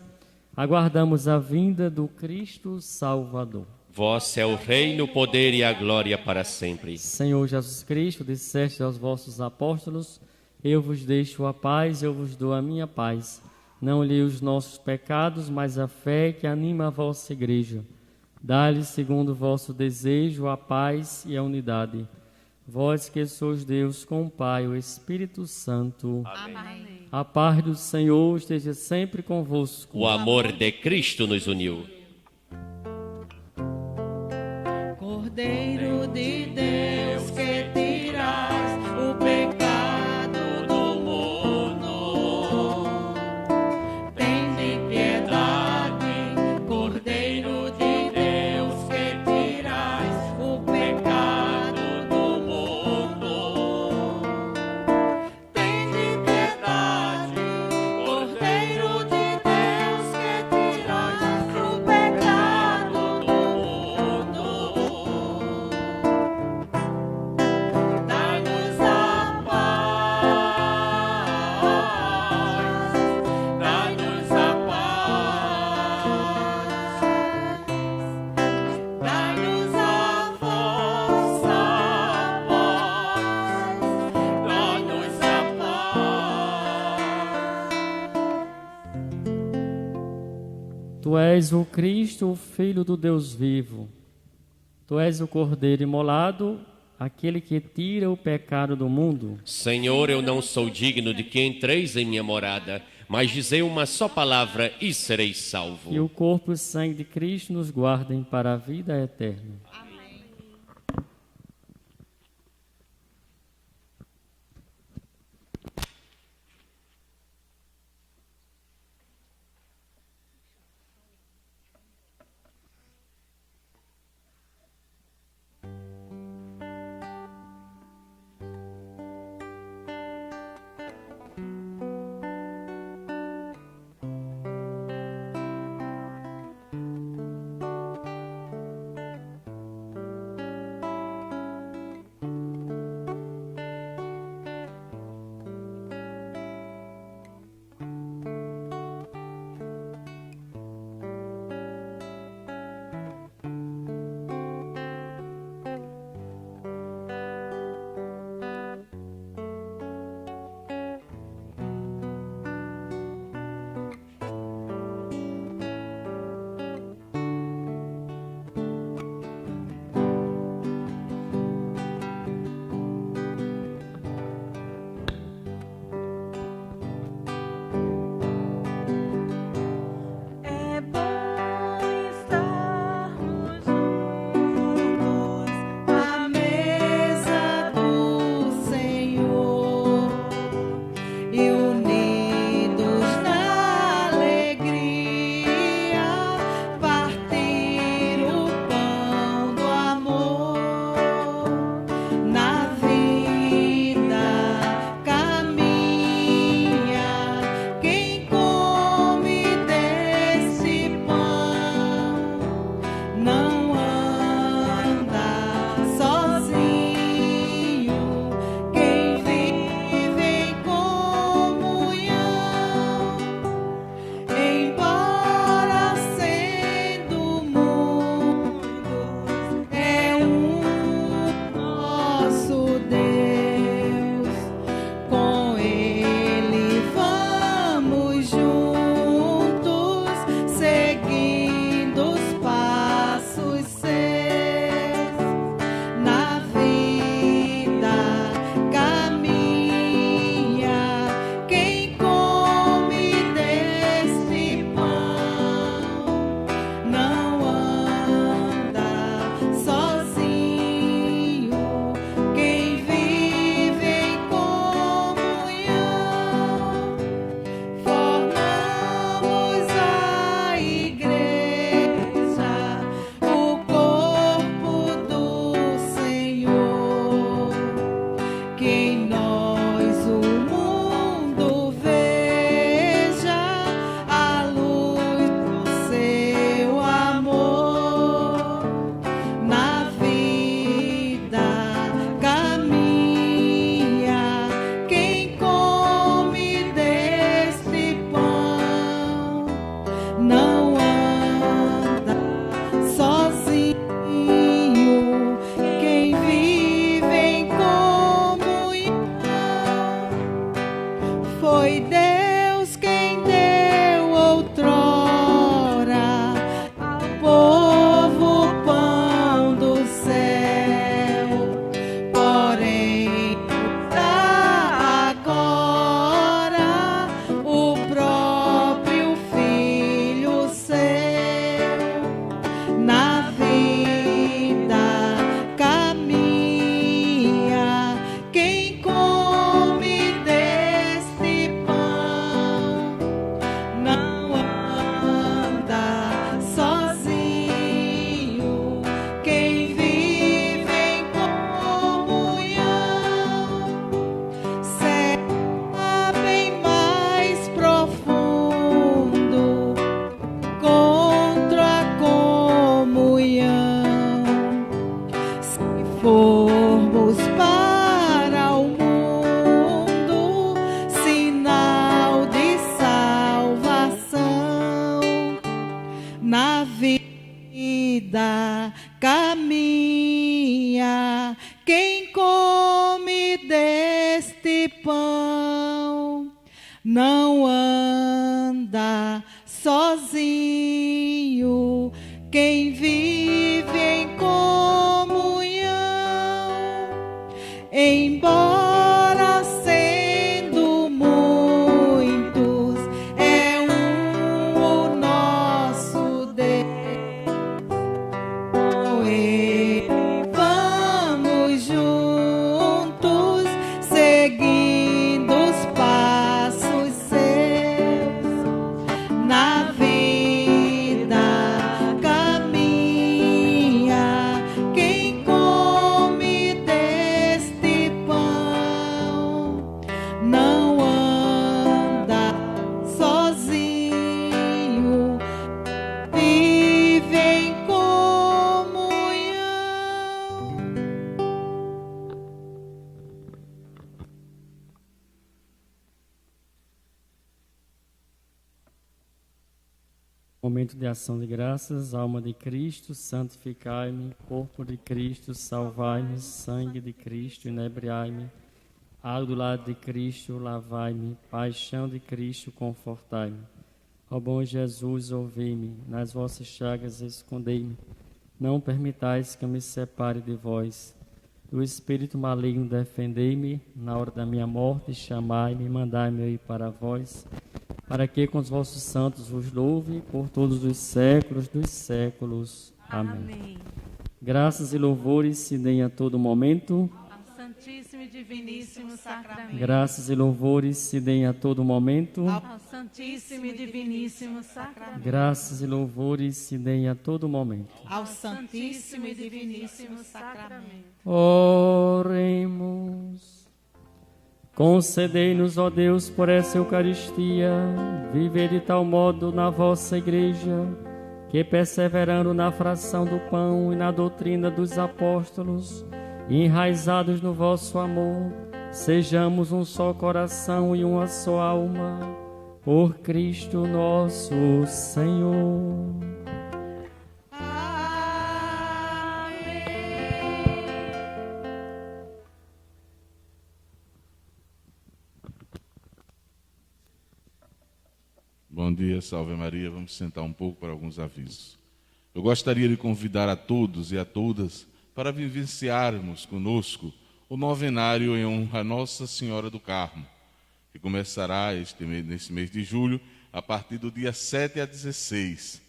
aguardamos a vinda do Cristo Salvador. Vosso é o reino, o poder e a glória para sempre. Senhor Jesus Cristo, disseste aos vossos apóstolos: eu vos deixo a paz, eu vos dou a minha paz. Não olhei os nossos pecados, mas a fé que anima a vossa igreja. Dá-lhe, segundo o vosso desejo, a paz e a unidade. Vós que sois Deus com o Pai, o Espírito Santo. Amém. A paz do Senhor esteja sempre convosco. O amor de Cristo nos uniu. Cordeiro de Deus, que tiras o pecado do mundo, tende piedade. Cordeiro de Deus, que tiras o pecado do mundo, tende piedade. Cordeiro de Deus, que tiras o pecado do mundo. Dai-nos a paz, dai-nos a paz, dai-nos a vossa paz, dai-nos a paz. Tu és o Cristo, o Filho do Deus vivo. Tu és o Cordeiro imolado, aquele que tira o pecado do mundo. Senhor, eu não sou digno de que entreis em minha morada, mas dizei uma só palavra e serei salvo. Que o corpo e o sangue de Cristo nos guardem para a vida eterna. formos para o mundo, sinal de salvação. Na vida caminha quem come deste pão, não anda sozinho quem vive em comunhão, embora sendo muitos, é o nosso Deus. Com Ele vamos juntos, seguindo os passos seus. Na vida caminha quem come deste pão, não anda sozinho, vive em comunhão. Momento de ação de graças, alma de Cristo, santificai-me, corpo de Cristo, salvai-me, sangue de Cristo, inebriai-me, água do lado de Cristo, lavai-me, paixão de Cristo, confortai-me. Ó bom Jesus, ouvi-me, nas vossas chagas escondei-me, não permitais que eu me separe de vós. Do espírito maligno defendei-me, na hora da minha morte chamai-me, mandai-me eu ir para vós, para que com os vossos santos vos louve por todos os séculos dos séculos. Amém. Graças e louvores se deem a todo momento. Ao Santíssimo e Diviníssimo Sacramento. Graças e louvores se deem a todo momento. Ao Santíssimo e Diviníssimo Sacramento. Graças e louvores se deem a todo momento. Ao Santíssimo e Diviníssimo Sacramento. Oremos. Concedei-nos, ó Deus, por essa Eucaristia, viver de tal modo na vossa Igreja, que perseverando na fração do pão e na doutrina dos apóstolos, e enraizados no vosso amor, sejamos um só coração e uma só alma, por Cristo nosso Senhor. Bom dia, salve Maria. Vamos sentar um pouco para alguns avisos. Eu gostaria de convidar a todos e a todas para vivenciarmos conosco o novenário em honra a Nossa Senhora do Carmo, que começará nesse mês de julho, a partir do dia 7 a 16.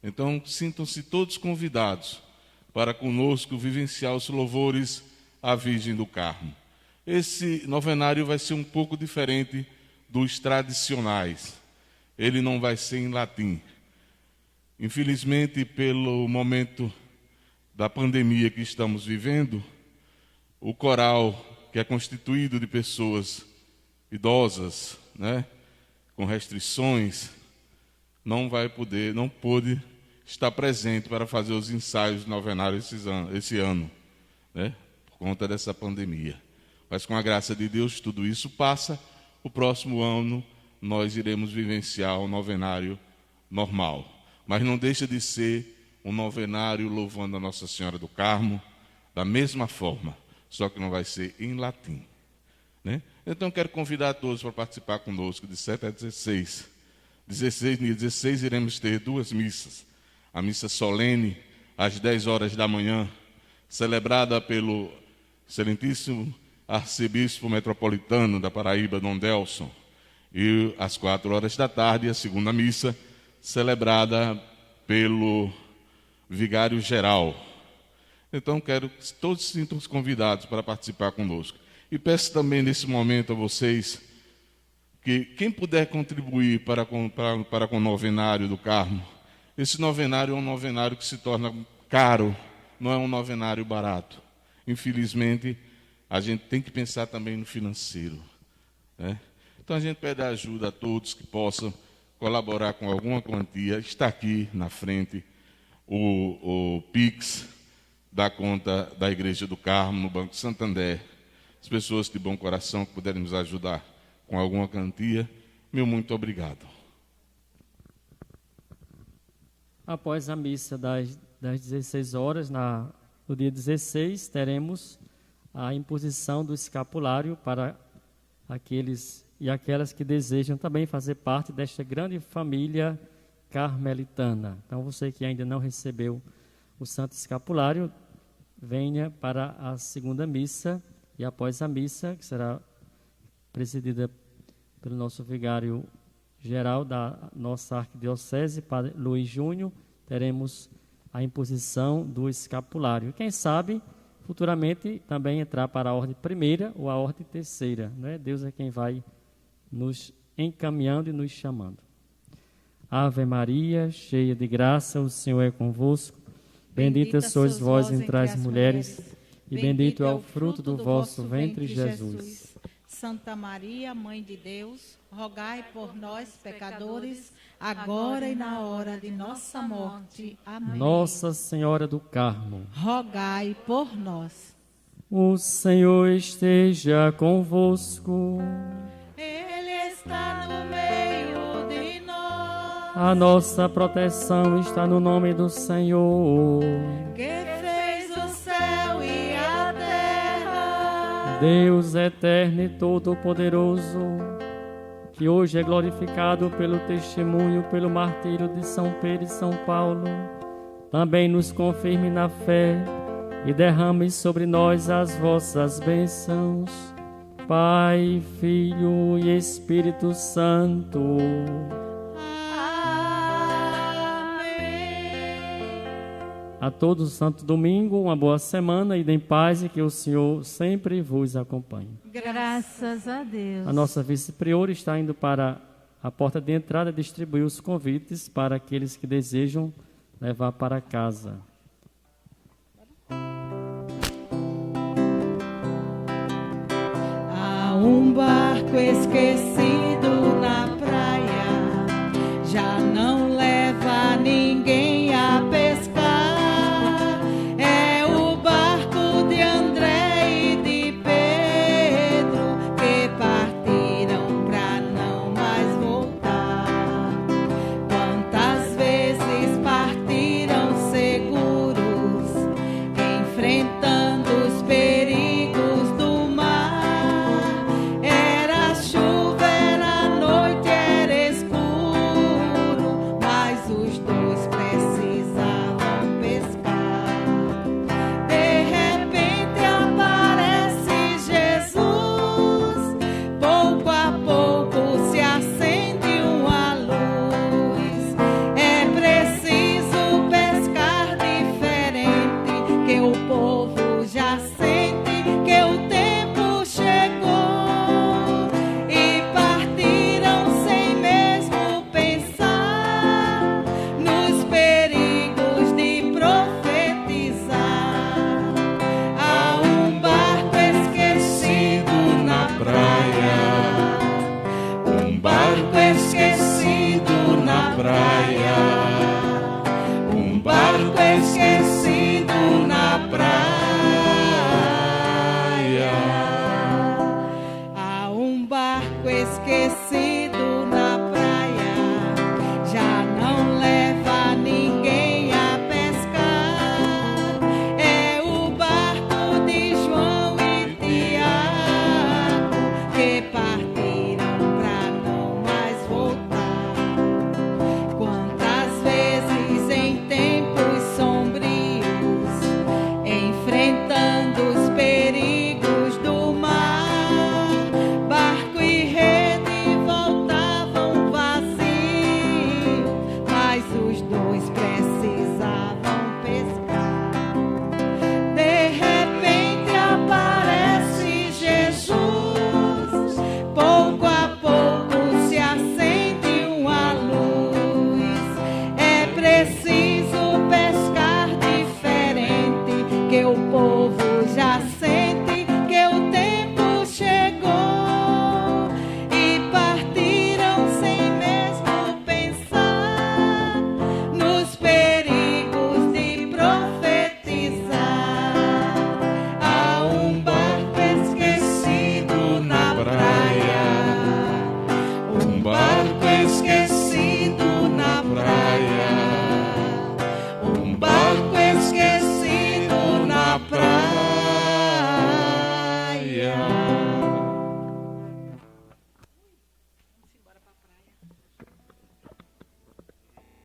Então, sintam-se todos convidados para conosco vivenciar os louvores à Virgem do Carmo. Esse novenário vai ser um pouco diferente dos tradicionais. Ele não vai ser em latim. Infelizmente, pelo momento da pandemia que estamos vivendo, o coral, que é constituído de pessoas idosas, com restrições, não pôde estar presente para fazer os ensaios do novenário esse ano, por conta dessa pandemia. Mas com a graça de Deus, tudo isso passa. O próximo ano nós iremos vivenciar o novenário normal. Mas não deixa de ser um novenário louvando a Nossa Senhora do Carmo, da mesma forma, só que não vai ser em latim. Então quero convidar a todos para participar conosco de 7 a 16. 16 iremos ter 2 missas. A missa solene, às 10 horas da manhã, celebrada pelo excelentíssimo arcebispo metropolitano da Paraíba, Dom Delson. E às 4 horas da tarde, a segunda missa, celebrada pelo vigário-geral. Então, quero que todos se sintam convidados para participar conosco. E peço também, nesse momento, a vocês, que quem puder contribuir para com o novenário do Carmo, esse novenário é um novenário que se torna caro, não é um novenário barato. Infelizmente, a gente tem que pensar também no financeiro, Então a gente pede ajuda a todos que possam colaborar com alguma quantia. Está aqui na frente o Pix da conta da Igreja do Carmo no Banco Santander. As pessoas de bom coração que puderem nos ajudar com alguma quantia, meu muito obrigado. Após a missa das 16 horas, no dia 16, teremos a imposição do escapulário para aqueles e aquelas que desejam também fazer parte desta grande família carmelitana. Então, você que ainda não recebeu o Santo Escapulário, venha para a segunda missa, e após a missa, que será presidida pelo nosso vigário geral da nossa arquidiocese, Padre Luiz Júnior, teremos a imposição do escapulário. Quem sabe, futuramente, também entrar para a ordem primeira ou a ordem terceira, né? Deus é quem vai nos encaminhando e nos chamando. Ave Maria, cheia de graça, o Senhor é convosco. Bendita sois vós entre as mulheres, e bendito é o fruto do vosso ventre, Jesus. Santa Maria, Mãe de Deus, rogai por nós, pecadores, agora e na hora de nossa morte. Amém. Nossa Senhora do Carmo, rogai por nós. O Senhor esteja convosco. Ele está no meio de nós. A nossa proteção está no nome do Senhor, que fez o céu e a terra. Deus eterno e todo-poderoso, que hoje é glorificado pelo testemunho, pelo martírio de São Pedro e São Paulo, também nos confirme na fé e derrame sobre nós as vossas bênçãos, Pai, Filho e Espírito Santo. A todos, santo domingo, uma boa semana, ide em paz e que o Senhor sempre vos acompanhe. Graças a Deus. A nossa vice-priora está indo para a porta de entrada distribuir os convites para aqueles que desejam levar para casa. Há um barco esquecido na praia, já não leva ninguém a pescar. É o barco de André e de Pedro, que partiram pra não mais voltar. Quantas vezes partiram seguros, enfrentando os perigos do mar. Era chuva, era noite, era escuro, mas os dois precisavam pescar. De repente aparece Jesus, pouco a pouco se acende uma luz. É preciso pescar diferente, que o povo já sente que o tempo chegou. E partiram sem mesmo pensar nos perigos de profetizar. Há um barco esquecido na praia, um barco esquecido na praia, um barco esquecido na praia. Há um barco esquecido na praia, já não leva ninguém a pescar. É o barco de João e Tiago, que partiram pra não mais voltar. Quantas vezes em tempos sombrios, enfrentando os perigos do mar, barco e rede voltavam vazios, mas os dois precisavam pescar. De repente aparece Jesus, pouco a pouco se acende uma luz. É preciso pescar diferente, que o povo já sente